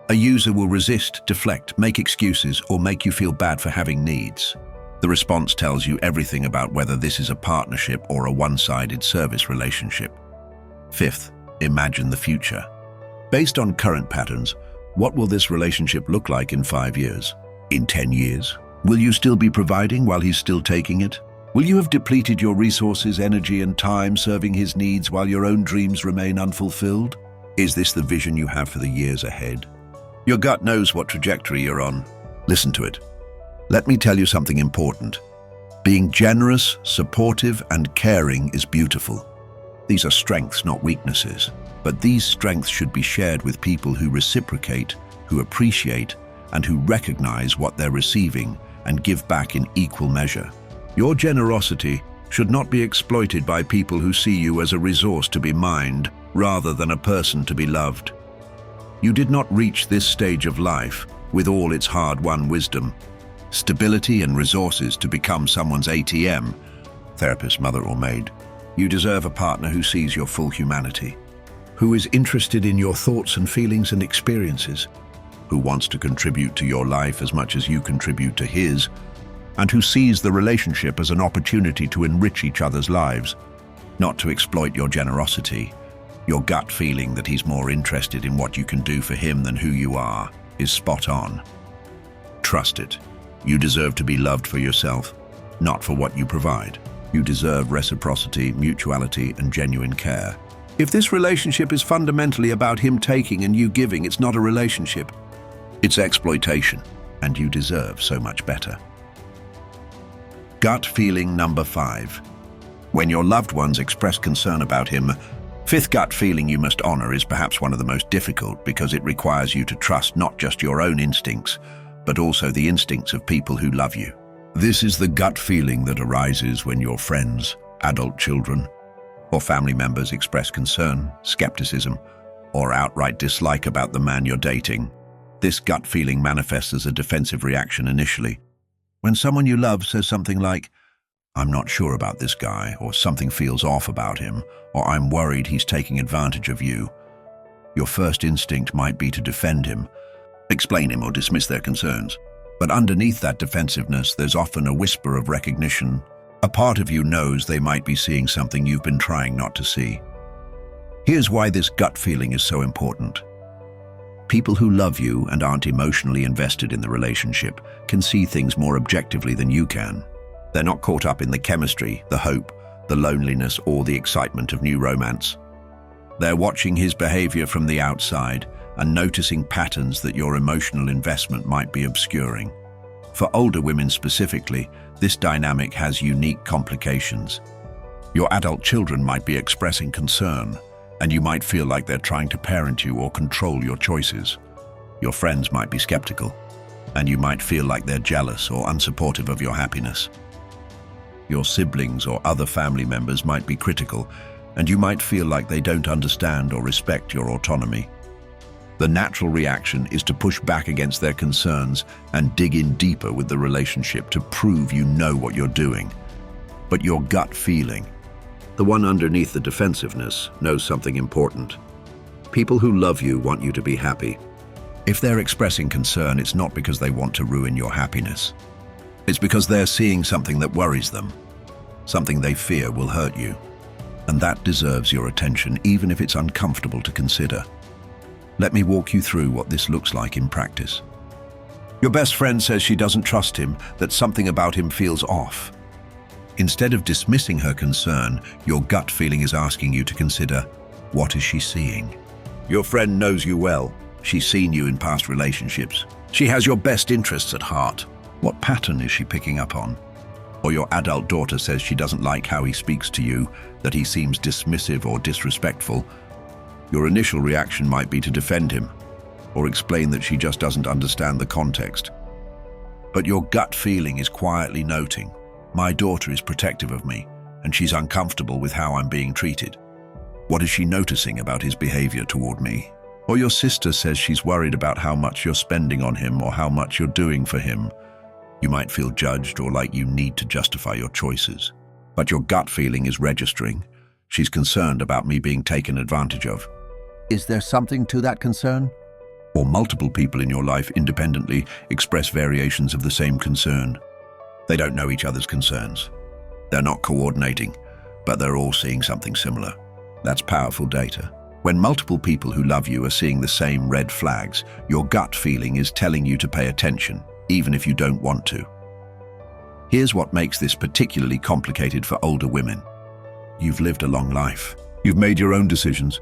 A user will resist, deflect, make excuses, or make you feel bad for having needs. The response tells you everything about whether this is a partnership or a one-sided service relationship. Fifth, imagine the future. Based on current patterns, what will this relationship look like in 5 years? In 10 years, will you still be providing while he's still taking it? Will you have depleted your resources, energy, and time serving his needs while your own dreams remain unfulfilled? Is this the vision you have for the years ahead? Your gut knows what trajectory you're on. Listen to it. Let me tell you something important. Being generous, supportive, and caring is beautiful. These are strengths, not weaknesses. But these strengths should be shared with people who reciprocate, who appreciate, and who recognize what they're receiving and give back in equal measure. Your generosity should not be exploited by people who see you as a resource to be mined rather than a person to be loved. You did not reach this stage of life with all its hard-won wisdom, stability, and resources to become someone's ATM, therapist, mother, or maid. You deserve a partner who sees your full humanity, who is interested in your thoughts and feelings and experiences, who wants to contribute to your life as much as you contribute to his, and who sees the relationship as an opportunity to enrich each other's lives, not to exploit your generosity. Your gut feeling that he's more interested in what you can do for him than who you are is spot on. Trust it. You deserve to be loved for yourself, not for what you provide. You deserve reciprocity, mutuality, and genuine care. If this relationship is fundamentally about him taking and you giving, it's not a relationship. It's exploitation, and you deserve so much better. Gut feeling number 5. When your loved ones express concern about him, fifth gut feeling you must honor is perhaps one of the most difficult because it requires you to trust not just your own instincts, but also the instincts of people who love you. This is the gut feeling that arises when your friends, adult children, or family members express concern, skepticism, or outright dislike about the man you're dating. This gut feeling manifests as a defensive reaction initially. When someone you love says something like, "I'm not sure about this guy," or "something feels off about him," or "I'm worried he's taking advantage of you," your first instinct might be to defend him, explain him, or dismiss their concerns. But underneath that defensiveness, there's often a whisper of recognition. A part of you knows they might be seeing something you've been trying not to see. Here's why this gut feeling is so important. People who love you and aren't emotionally invested in the relationship can see things more objectively than you can. They're not caught up in the chemistry, the hope, the loneliness, or the excitement of new romance. They're watching his behavior from the outside and noticing patterns that your emotional investment might be obscuring. For older women specifically, this dynamic has unique complications. Your adult children might be expressing concern, and you might feel like they're trying to parent you or control your choices. Your friends might be skeptical, and you might feel like they're jealous or unsupportive of your happiness. Your siblings or other family members might be critical, and you might feel like they don't understand or respect your autonomy. The natural reaction is to push back against their concerns and dig in deeper with the relationship to prove you know what you're doing. But your gut feeling, the one underneath the defensiveness, knows something important. People who love you want you to be happy. If they're expressing concern, it's not because they want to ruin your happiness. It's because they're seeing something that worries them, something they fear will hurt you. And that deserves your attention, even if it's uncomfortable to consider. Let me walk you through what this looks like in practice. Your best friend says she doesn't trust him, that something about him feels off. Instead of dismissing her concern, your gut feeling is asking you to consider, what is she seeing? Your friend knows you well. She's seen you in past relationships. She has your best interests at heart. What pattern is she picking up on? Or your adult daughter says she doesn't like how he speaks to you, that he seems dismissive or disrespectful. Your initial reaction might be to defend him, or explain that she just doesn't understand the context. But your gut feeling is quietly noting, my daughter is protective of me, and she's uncomfortable with how I'm being treated. What is she noticing about his behavior toward me? Or your sister says she's worried about how much you're spending on him or how much you're doing for him. You might feel judged or like you need to justify your choices. But your gut feeling is registering. She's concerned about me being taken advantage of. Is there something to that concern? Or multiple people in your life independently express variations of the same concern. They don't know each other's concerns. They're not coordinating, but they're all seeing something similar. That's powerful data. When multiple people who love you are seeing the same red flags, your gut feeling is telling you to pay attention. even if you don't want to. Here's what makes this particularly complicated for older women. You've lived a long life. You've made your own decisions.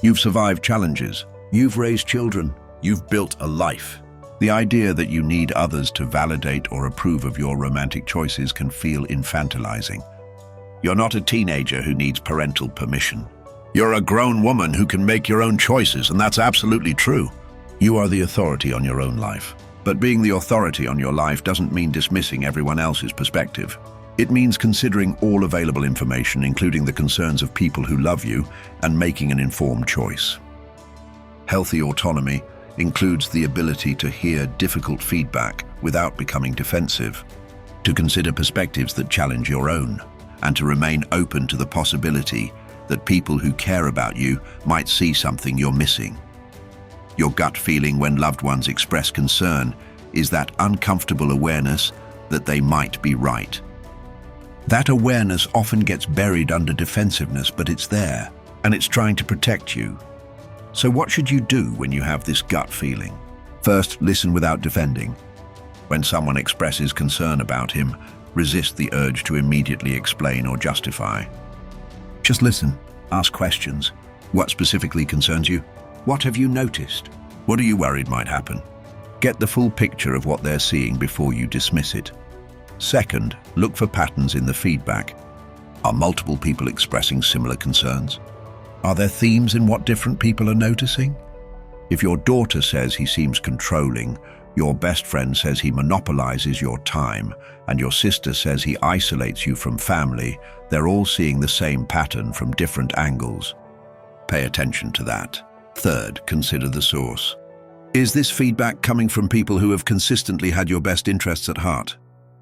You've survived challenges. You've raised children. You've built a life. The idea that you need others to validate or approve of your romantic choices can feel infantilizing. You're not a teenager who needs parental permission. You're a grown woman who can make your own choices, and that's absolutely true. You are the authority on your own life. But being the authority on your life doesn't mean dismissing everyone else's perspective. It means considering all available information, including the concerns of people who love you, and making an informed choice. Healthy autonomy includes the ability to hear difficult feedback without becoming defensive, to consider perspectives that challenge your own, and to remain open to the possibility that people who care about you might see something you're missing. Your gut feeling when loved ones express concern is that uncomfortable awareness that they might be right. That awareness often gets buried under defensiveness, but it's there, and it's trying to protect you. So what should you do when you have this gut feeling? First, listen without defending. When someone expresses concern about him, resist the urge to immediately explain or justify. Just listen, ask questions. What specifically concerns you? What have you noticed? What are you worried might happen? Get the full picture of what they're seeing before you dismiss it. Second, look for patterns in the feedback. Are multiple people expressing similar concerns? Are there themes in what different people are noticing? If your daughter says he seems controlling, your best friend says he monopolizes your time, and your sister says he isolates you from family, they're all seeing the same pattern from different angles. Pay attention to that. Third, consider the source. Is this feedback coming from people who have consistently had your best interests at heart?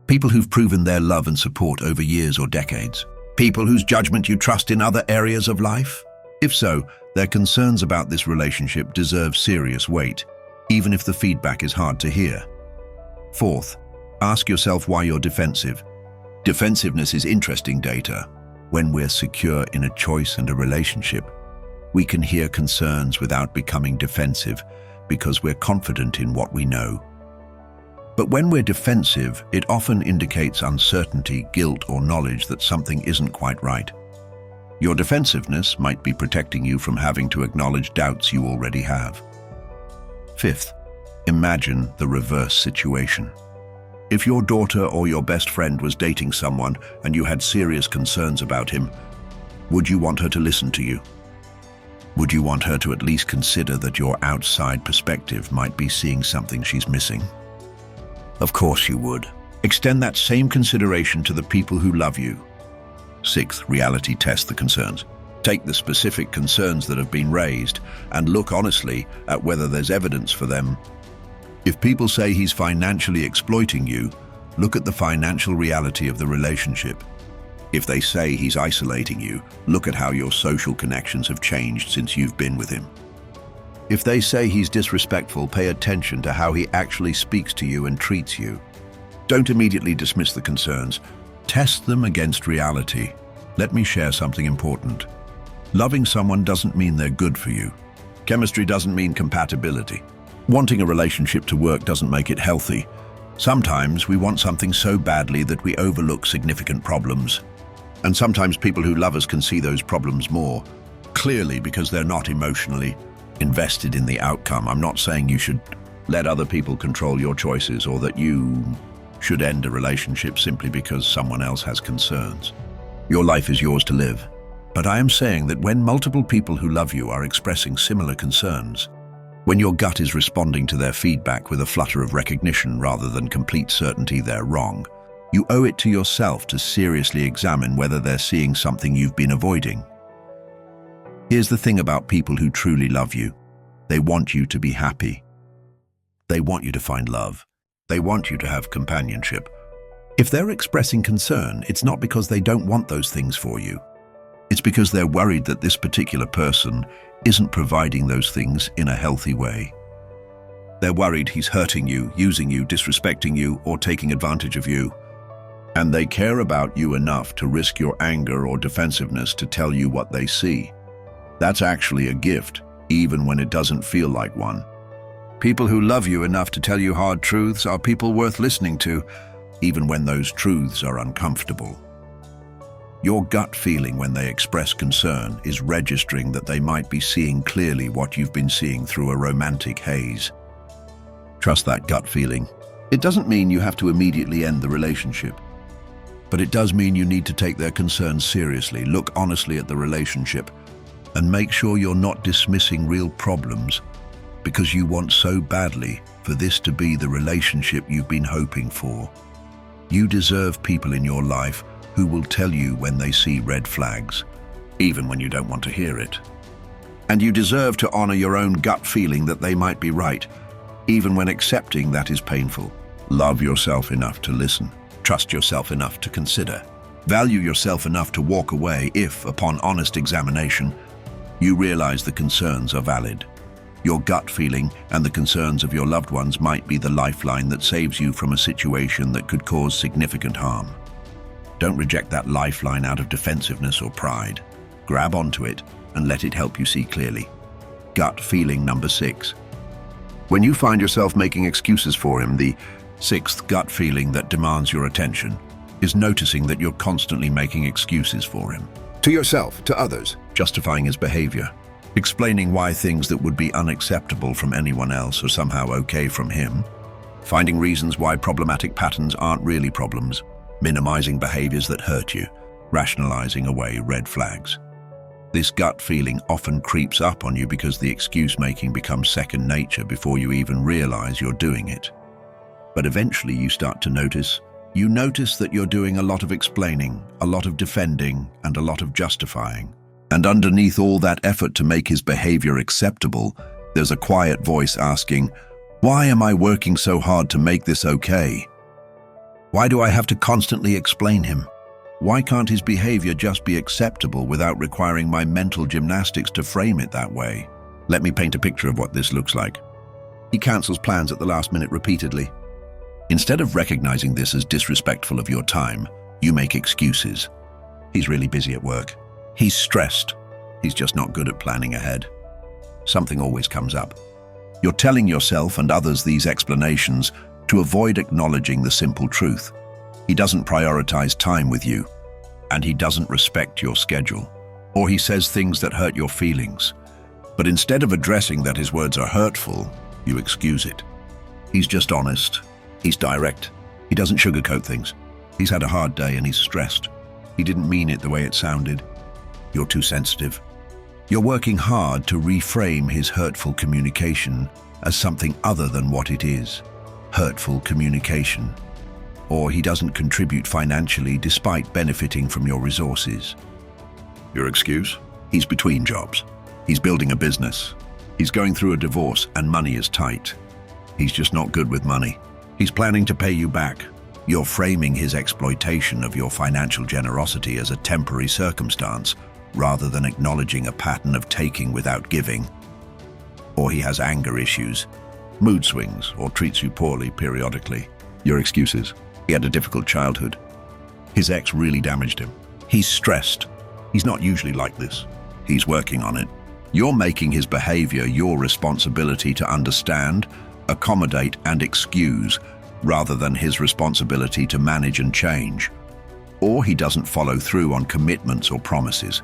People who've proven their love and support over years or decades? People whose judgment you trust in other areas of life? If so, their concerns about this relationship deserve serious weight, even if the feedback is hard to hear. Fourth, ask yourself why you're defensive. Defensiveness is interesting data. When we're secure in a choice and a relationship, we can hear concerns without becoming defensive because we're confident in what we know. But when we're defensive, it often indicates uncertainty, guilt, or knowledge that something isn't quite right. Your defensiveness might be protecting you from having to acknowledge doubts you already have. Fifth, imagine the reverse situation. If your daughter or your best friend was dating someone and you had serious concerns about him, would you want her to listen to you? Would you want her to at least consider that your outside perspective might be seeing something she's missing? Of course you would. Extend that same consideration to the people who love you. Sixth, reality test the concerns. Take the specific concerns that have been raised and look honestly at whether there's evidence for them. If people say he's financially exploiting you, look at the financial reality of the relationship. If they say he's isolating you, look at how your social connections have changed since you've been with him. If they say he's disrespectful, pay attention to how he actually speaks to you and treats you. Don't immediately dismiss the concerns. Test them against reality. Let me share something important. Loving someone doesn't mean they're good for you. Chemistry doesn't mean compatibility. Wanting a relationship to work doesn't make it healthy. Sometimes we want something so badly that we overlook significant problems. And sometimes people who love us can see those problems more clearly because they're not emotionally invested in the outcome. I'm not saying you should let other people control your choices or that you should end a relationship simply because someone else has concerns. Your life is yours to live. But I am saying that when multiple people who love you are expressing similar concerns, when your gut is responding to their feedback with a flutter of recognition rather than complete certainty they're wrong, you owe it to yourself to seriously examine whether they're seeing something you've been avoiding. Here's the thing about people who truly love you. They want you to be happy. They want you to find love. They want you to have companionship. If they're expressing concern, it's not because they don't want those things for you. It's because they're worried that this particular person isn't providing those things in a healthy way. They're worried he's hurting you, using you, disrespecting you, or taking advantage of you. And they care about you enough to risk your anger or defensiveness to tell you what they see. That's actually a gift, even when it doesn't feel like one. People who love you enough to tell you hard truths are people worth listening to, even when those truths are uncomfortable. Your gut feeling when they express concern is registering that they might be seeing clearly what you've been seeing through a romantic haze. Trust that gut feeling. It doesn't mean you have to immediately end the relationship, but it does mean you need to take their concerns seriously, look honestly at the relationship, and make sure you're not dismissing real problems because you want so badly for this to be the relationship you've been hoping for. You deserve people in your life who will tell you when they see red flags, even when you don't want to hear it. And you deserve to honor your own gut feeling that they might be right, even when accepting that is painful. Love yourself enough to listen. Trust yourself enough to consider. Value yourself enough to walk away if, upon honest examination, you realize the concerns are valid. Your gut feeling and the concerns of your loved ones might be the lifeline that saves you from a situation that could cause significant harm. Don't reject that lifeline out of defensiveness or pride. Grab onto it and let it help you see clearly. Gut feeling number 6. When you find yourself making excuses for him, the 6th gut feeling that demands your attention is noticing that you're constantly making excuses for him. To yourself, to others. Justifying his behavior. Explaining why things that would be unacceptable from anyone else are somehow okay from him. Finding reasons why problematic patterns aren't really problems. Minimizing behaviors that hurt you. Rationalizing away red flags. This gut feeling often creeps up on you because the excuse-making becomes second nature before you even realize you're doing it. But eventually you start to notice that you're doing a lot of explaining, a lot of defending, and a lot of justifying. And underneath all that effort to make his behavior acceptable, there's a quiet voice asking, "Why am I working so hard to make this okay? Why do I have to constantly explain him? Why can't his behavior just be acceptable without requiring my mental gymnastics to frame it that way?" Let me paint a picture of what this looks like. He cancels plans at the last minute repeatedly. Instead of recognizing this as disrespectful of your time, you make excuses. He's really busy at work. He's stressed. He's just not good at planning ahead. Something always comes up. You're telling yourself and others these explanations to avoid acknowledging the simple truth. He doesn't prioritize time with you, and he doesn't respect your schedule. Or he says things that hurt your feelings. But instead of addressing that his words are hurtful, you excuse it. He's just honest. He's direct. He doesn't sugarcoat things. He's had a hard day and he's stressed. He didn't mean it the way it sounded. You're too sensitive. You're working hard to reframe his hurtful communication as something other than what it is. Hurtful communication. Or he doesn't contribute financially despite benefiting from your resources. Your excuse? He's between jobs. He's building a business. He's going through a divorce and money is tight. He's just not good with money. He's planning to pay you back. You're framing his exploitation of your financial generosity as a temporary circumstance, rather than acknowledging a pattern of taking without giving. Or he has anger issues, mood swings, or treats you poorly periodically. Your excuses. He had a difficult childhood. His ex really damaged him. He's stressed. He's not usually like this. He's working on it. You're making his behavior your responsibility to understand, accommodate, and excuse, rather than his responsibility to manage and change. Or he doesn't follow through on commitments or promises.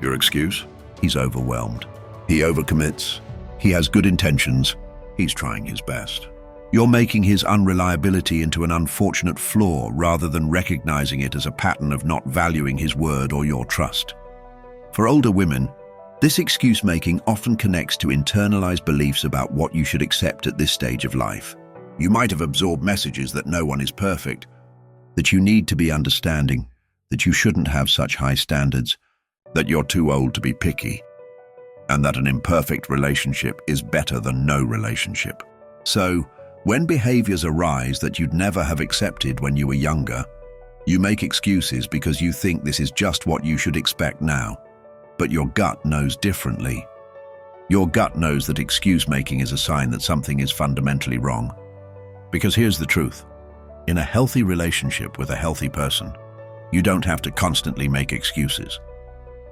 Your excuse? He's overwhelmed. He overcommits. He has good intentions. He's trying his best. You're making his unreliability into an unfortunate flaw rather than recognizing it as a pattern of not valuing his word or your trust. For older women, this excuse-making often connects to internalized beliefs about what you should accept at this stage of life. You might have absorbed messages that no one is perfect, that you need to be understanding, that you shouldn't have such high standards, that you're too old to be picky, and that an imperfect relationship is better than no relationship. So, when behaviors arise that you'd never have accepted when you were younger, you make excuses because you think this is just what you should expect now. But your gut knows differently. Your gut knows that excuse-making is a sign that something is fundamentally wrong. Because here's the truth. In a healthy relationship with a healthy person, you don't have to constantly make excuses.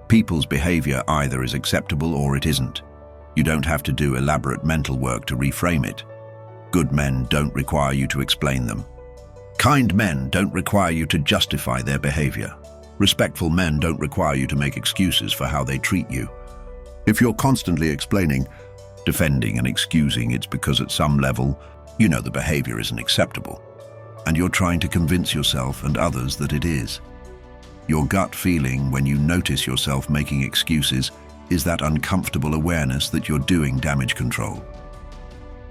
People's behavior either is acceptable or it isn't. You don't have to do elaborate mental work to reframe it. Good men don't require you to explain them. Kind men don't require you to justify their behavior. Respectful men don't require you to make excuses for how they treat you. If you're constantly explaining, defending and excusing, it's because at some level, you know the behavior isn't acceptable. And you're trying to convince yourself and others that it is. Your gut feeling when you notice yourself making excuses is that uncomfortable awareness that you're doing damage control.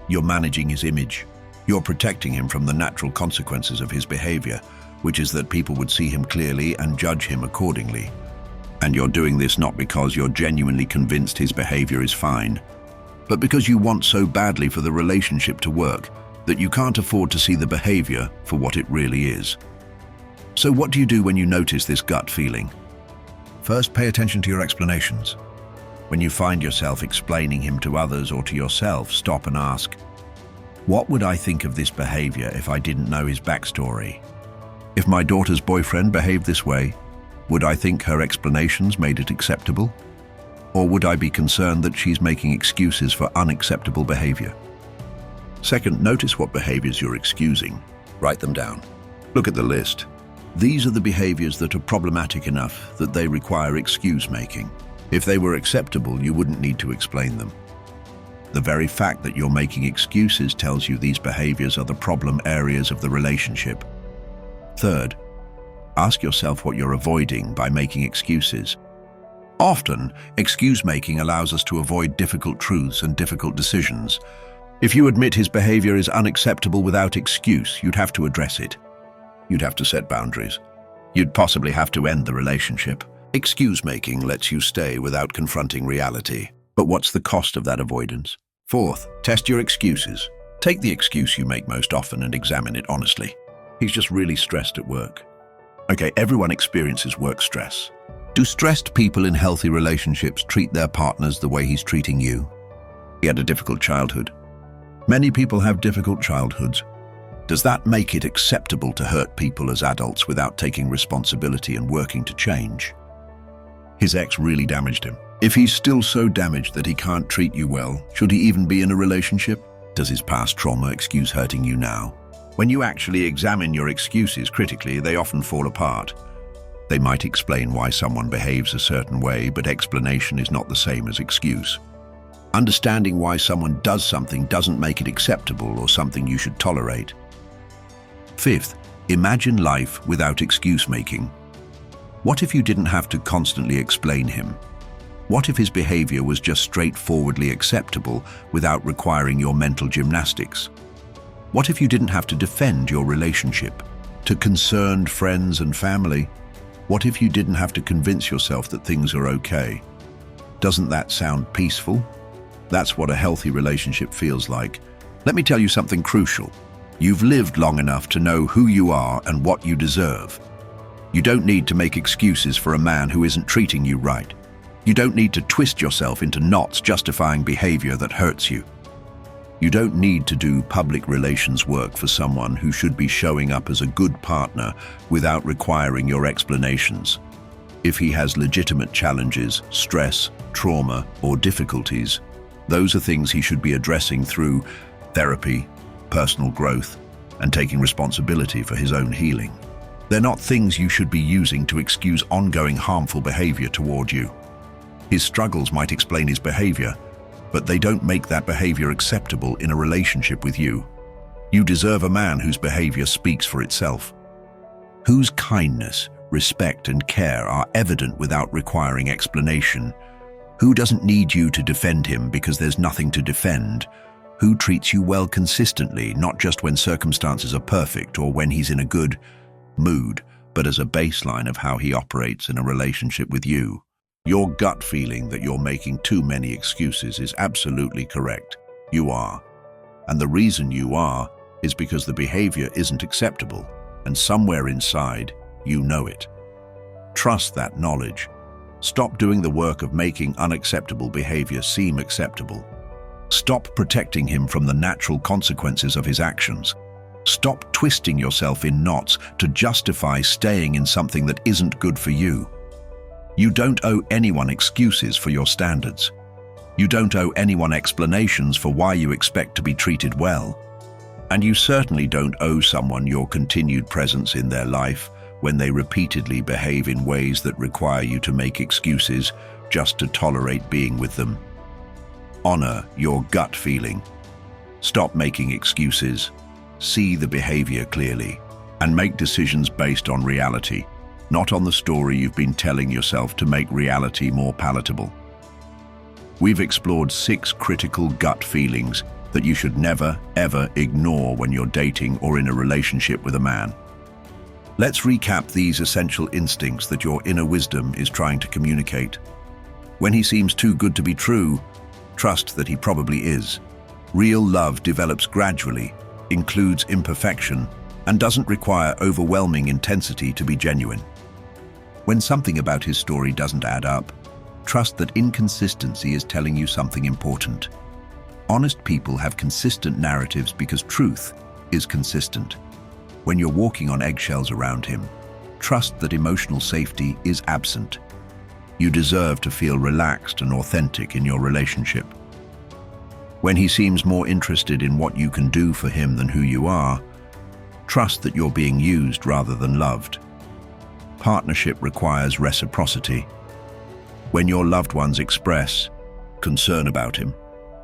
You're managing his image. You're protecting him from the natural consequences of his behavior, which is that people would see him clearly and judge him accordingly. And you're doing this not because you're genuinely convinced his behavior is fine, but because you want so badly for the relationship to work that you can't afford to see the behavior for what it really is. So what do you do when you notice this gut feeling? First, pay attention to your explanations. When you find yourself explaining him to others or to yourself, stop and ask, what would I think of this behavior if I didn't know his backstory? If my daughter's boyfriend behaved this way, would I think her explanations made it acceptable? Or would I be concerned that she's making excuses for unacceptable behavior? Second, notice what behaviors you're excusing. Write them down. Look at the list. These are the behaviors that are problematic enough that they require excuse making. If they were acceptable, you wouldn't need to explain them. The very fact that you're making excuses tells you these behaviors are the problem areas of the relationship. Third, ask yourself what you're avoiding by making excuses. Often, excuse-making allows us to avoid difficult truths and difficult decisions. If you admit his behavior is unacceptable without excuse, you'd have to address it. You'd have to set boundaries. You'd possibly have to end the relationship. Excuse-making lets you stay without confronting reality. But what's the cost of that avoidance? Fourth, test your excuses. Take the excuse you make most often and examine it honestly. He's just really stressed at work. Okay, everyone experiences work stress. Do stressed people in healthy relationships treat their partners the way he's treating you? He had a difficult childhood. Many people have difficult childhoods. Does that make it acceptable to hurt people as adults without taking responsibility and working to change? His ex really damaged him. If he's still so damaged that he can't treat you well, should he even be in a relationship? Does his past trauma excuse hurting you now? When you actually examine your excuses critically, they often fall apart. They might explain why someone behaves a certain way, but explanation is not the same as excuse. Understanding why someone does something doesn't make it acceptable or something you should tolerate. Fifth, imagine life without excuse-making. What if you didn't have to constantly explain him? What if his behavior was just straightforwardly acceptable without requiring your mental gymnastics? What if you didn't have to defend your relationship to concerned friends and family? What if you didn't have to convince yourself that things are okay? Doesn't that sound peaceful? That's what a healthy relationship feels like. Let me tell you something crucial. You've lived long enough to know who you are and what you deserve. You don't need to make excuses for a man who isn't treating you right. You don't need to twist yourself into knots justifying behavior that hurts you. You don't need to do public relations work for someone who should be showing up as a good partner without requiring your explanations. If he has legitimate challenges, stress, trauma, or difficulties, those are things he should be addressing through therapy, personal growth, and taking responsibility for his own healing. They're not things you should be using to excuse ongoing harmful behavior toward you. His struggles might explain his behavior, but they don't make that behavior acceptable in a relationship with you. You deserve a man whose behavior speaks for itself, whose kindness, respect, and care are evident without requiring explanation, who doesn't need you to defend him because there's nothing to defend, who treats you well consistently, not just when circumstances are perfect or when he's in a good mood, but as a baseline of how he operates in a relationship with you. Your gut feeling that you're making too many excuses is absolutely correct. You are. And the reason you are is because the behavior isn't acceptable, and somewhere inside, you know it. Trust that knowledge. Stop doing the work of making unacceptable behavior seem acceptable. Stop protecting him from the natural consequences of his actions. Stop twisting yourself in knots to justify staying in something that isn't good for you. You don't owe anyone excuses for your standards. You don't owe anyone explanations for why you expect to be treated well. And you certainly don't owe someone your continued presence in their life when they repeatedly behave in ways that require you to make excuses just to tolerate being with them. Honor your gut feeling. Stop making excuses. See the behavior clearly and make decisions based on reality, not on the story you've been telling yourself to make reality more palatable. We've explored 6 critical gut feelings that you should never, ever ignore when you're dating or in a relationship with a man. Let's recap these essential instincts that your inner wisdom is trying to communicate. When he seems too good to be true, trust that he probably is. Real love develops gradually, includes imperfection, and doesn't require overwhelming intensity to be genuine. When something about his story doesn't add up, trust that inconsistency is telling you something important. Honest people have consistent narratives because truth is consistent. When you're walking on eggshells around him, trust that emotional safety is absent. You deserve to feel relaxed and authentic in your relationship. When he seems more interested in what you can do for him than who you are, trust that you're being used rather than loved. Partnership requires reciprocity. When your loved ones express concern about him,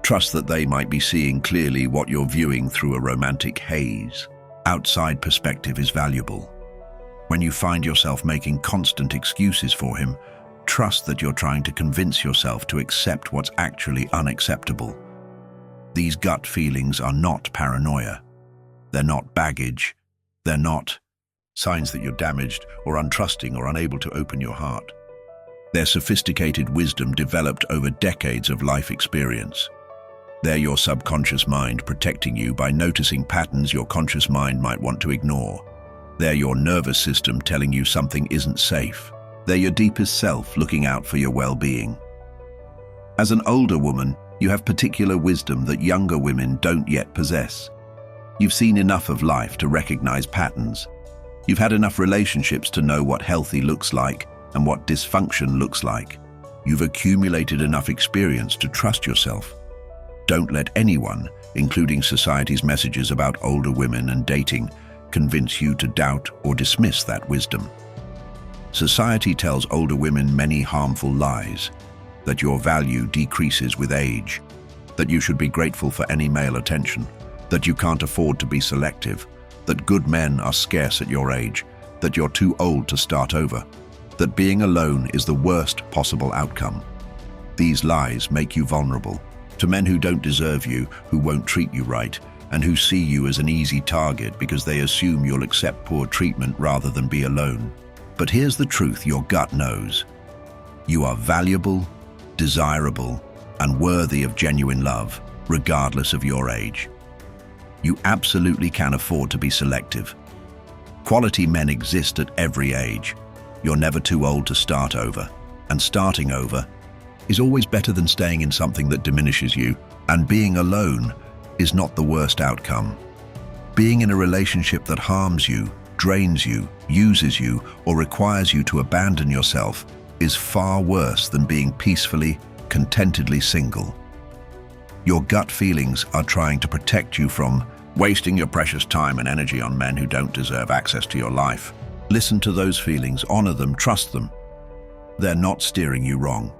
trust that they might be seeing clearly what you're viewing through a romantic haze. Outside perspective is valuable. When you find yourself making constant excuses for him, trust that you're trying to convince yourself to accept what's actually unacceptable. These gut feelings are not paranoia. They're not baggage. They're not signs that you're damaged or untrusting or unable to open your heart. They're sophisticated wisdom developed over decades of life experience. They're your subconscious mind protecting you by noticing patterns your conscious mind might want to ignore. They're your nervous system telling you something isn't safe. They're your deepest self looking out for your well-being. As an older woman, you have particular wisdom that younger women don't yet possess. You've seen enough of life to recognize patterns. You've had enough relationships to know what healthy looks like and what dysfunction looks like. You've accumulated enough experience to trust yourself. Don't let anyone, including society's messages about older women and dating, convince you to doubt or dismiss that wisdom. Society tells older women many harmful lies: that your value decreases with age, that you should be grateful for any male attention, that you can't afford to be selective, that good men are scarce at your age, that you're too old to start over, that being alone is the worst possible outcome. These lies make you vulnerable to men who don't deserve you, who won't treat you right, and who see you as an easy target because they assume you'll accept poor treatment rather than be alone. But here's the truth your gut knows. You are valuable, desirable, and worthy of genuine love, regardless of your age. You absolutely can afford to be selective. Quality men exist at every age. You're never too old to start over, and starting over is always better than staying in something that diminishes you, and being alone is not the worst outcome. Being in a relationship that harms you, drains you, uses you, or requires you to abandon yourself is far worse than being peacefully, contentedly single. Your gut feelings are trying to protect you from wasting your precious time and energy on men who don't deserve access to your life. Listen to those feelings, honor them, trust them. They're not steering you wrong.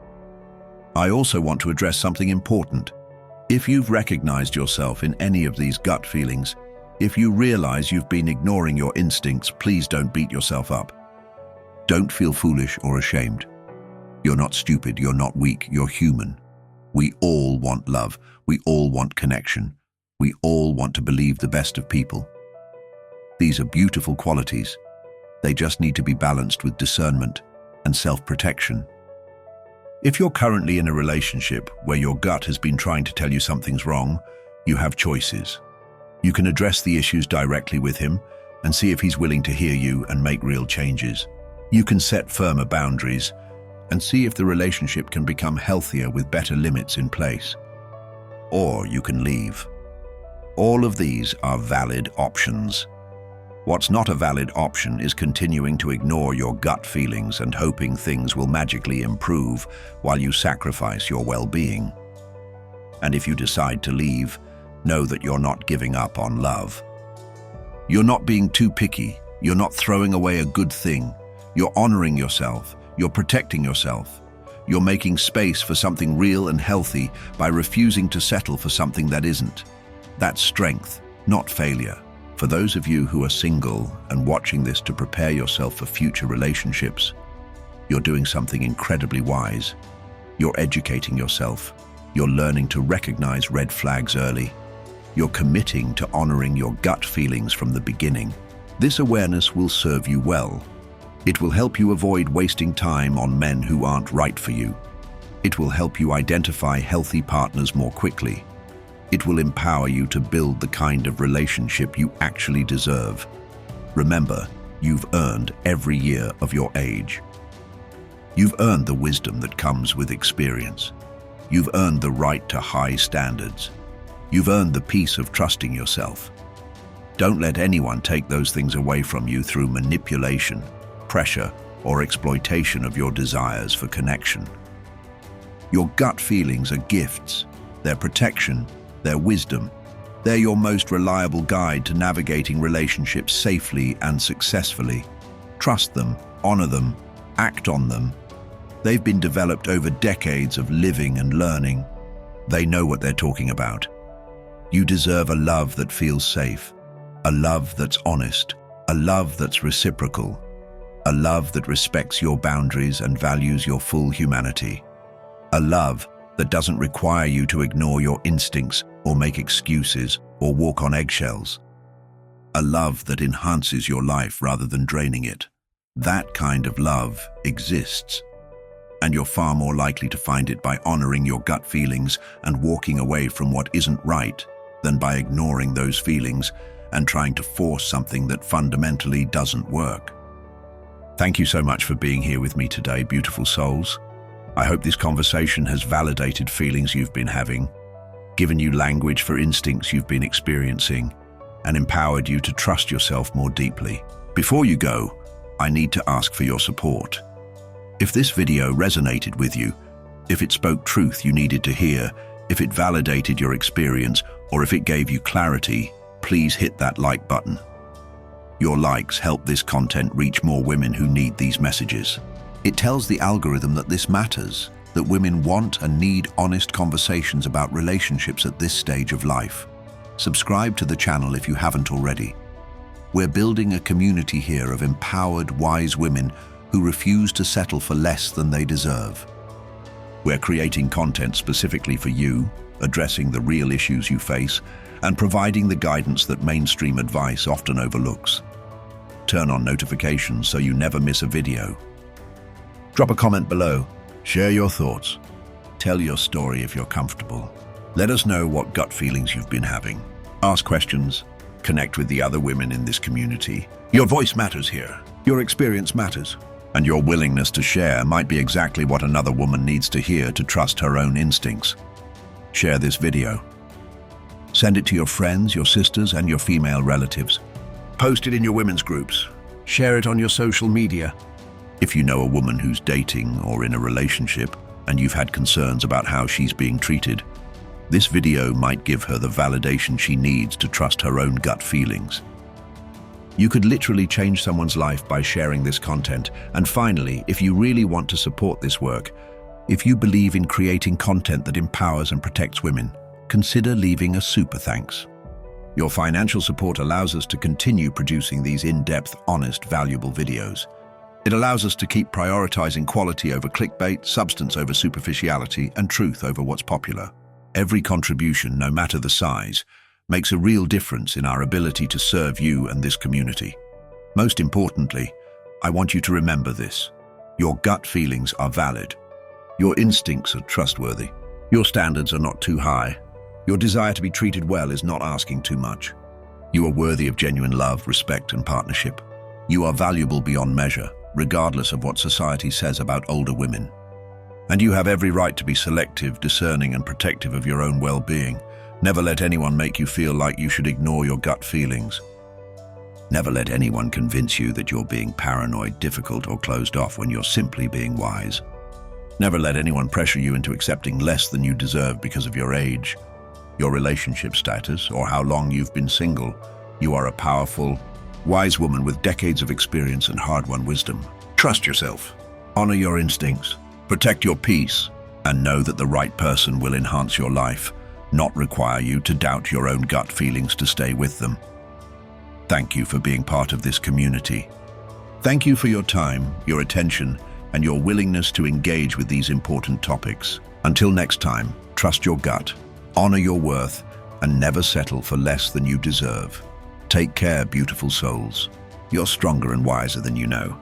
I also want to address something important. If you've recognized yourself in any of these gut feelings, if you realize you've been ignoring your instincts, please don't beat yourself up. Don't feel foolish or ashamed. You're not stupid, you're not weak, you're human. We all want love, we all want connection, we all want to believe the best of people. These are beautiful qualities. They just need to be balanced with discernment and self-protection. If you're currently in a relationship where your gut has been trying to tell you something's wrong, you have choices. You can address the issues directly with him and see if he's willing to hear you and make real changes. You can set firmer boundaries and see if the relationship can become healthier with better limits in place. Or you can leave. All of these are valid options. What's not a valid option is continuing to ignore your gut feelings and hoping things will magically improve while you sacrifice your well-being. And if you decide to leave, know that you're not giving up on love. You're not being too picky. You're not throwing away a good thing. You're honoring yourself. You're protecting yourself. You're making space for something real and healthy by refusing to settle for something that isn't. That's strength, not failure. For those of you who are single and watching this to prepare yourself for future relationships, you're doing something incredibly wise. You're educating yourself. You're learning to recognize red flags early. You're committing to honoring your gut feelings from the beginning. This awareness will serve you well. It will help you avoid wasting time on men who aren't right for you. It will help you identify healthy partners more quickly. It will empower you to build the kind of relationship you actually deserve. Remember, you've earned every year of your age. You've earned the wisdom that comes with experience. You've earned the right to high standards. You've earned the peace of trusting yourself. Don't let anyone take those things away from you through manipulation, pressure, or exploitation of your desires for connection. Your gut feelings are gifts. They're protection. They're wisdom. They're your most reliable guide to navigating relationships safely and successfully. Trust them, honor them, act on them. They've been developed over decades of living and learning. They know what they're talking about. You deserve a love that feels safe, a love that's honest, a love that's reciprocal, a love that respects your boundaries and values your full humanity, a love that doesn't require you to ignore your instincts or make excuses or walk on eggshells, a love that enhances your life rather than draining it. That kind of love exists, and you're far more likely to find it by honoring your gut feelings and walking away from what isn't right than by ignoring those feelings and trying to force something that fundamentally doesn't work. Thank you so much for being here with me today, beautiful souls. I hope this conversation has validated feelings you've been having, given you language for instincts you've been experiencing, and empowered you to trust yourself more deeply. Before you go, I need to ask for your support. If this video resonated with you, if it spoke truth you needed to hear, if it validated your experience, or if it gave you clarity, please hit that like button. Your likes help this content reach more women who need these messages. It tells the algorithm that this matters, that women want and need honest conversations about relationships at this stage of life. Subscribe to the channel if you haven't already. We're building a community here of empowered, wise women who refuse to settle for less than they deserve. We're creating content specifically for you, addressing the real issues you face, and providing the guidance that mainstream advice often overlooks. Turn on notifications so you never miss a video. Drop a comment below. Share your thoughts. Tell your story if you're comfortable. Let us know what gut feelings you've been having. Ask questions. Connect with the other women in this community. Your voice matters here. Your experience matters. And your willingness to share might be exactly what another woman needs to hear to trust her own instincts. Share this video. Send it to your friends, your sisters, and your female relatives. Post it in your women's groups. Share it on your social media. If you know a woman who's dating or in a relationship and you've had concerns about how she's being treated, this video might give her the validation she needs to trust her own gut feelings. You could literally change someone's life by sharing this content. And finally, if you really want to support this work, if you believe in creating content that empowers and protects women, consider leaving a super thanks. Your financial support allows us to continue producing these in-depth, honest, valuable videos. It allows us to keep prioritizing quality over clickbait, substance over superficiality, and truth over what's popular. Every contribution, no matter the size, makes a real difference in our ability to serve you and this community. Most importantly, I want you to remember this. Your gut feelings are valid. Your instincts are trustworthy. Your standards are not too high. Your desire to be treated well is not asking too much. You are worthy of genuine love, respect, and partnership. You are valuable beyond measure, regardless of what society says about older women. And you have every right to be selective, discerning, and protective of your own well-being. Never let anyone make you feel like you should ignore your gut feelings. Never let anyone convince you that you're being paranoid, difficult, or closed off when you're simply being wise. Never let anyone pressure you into accepting less than you deserve because of your age, your relationship status, or how long you've been single. You are a powerful, wise woman with decades of experience and hard-won wisdom. Trust yourself, honor your instincts, protect your peace, and know that the right person will enhance your life, not require you to doubt your own gut feelings to stay with them. Thank you for being part of this community. Thank you for your time, your attention, and your willingness to engage with these important topics. Until next time, trust your gut, honor your worth, and never settle for less than you deserve. Take care, beautiful souls. You're stronger and wiser than you know.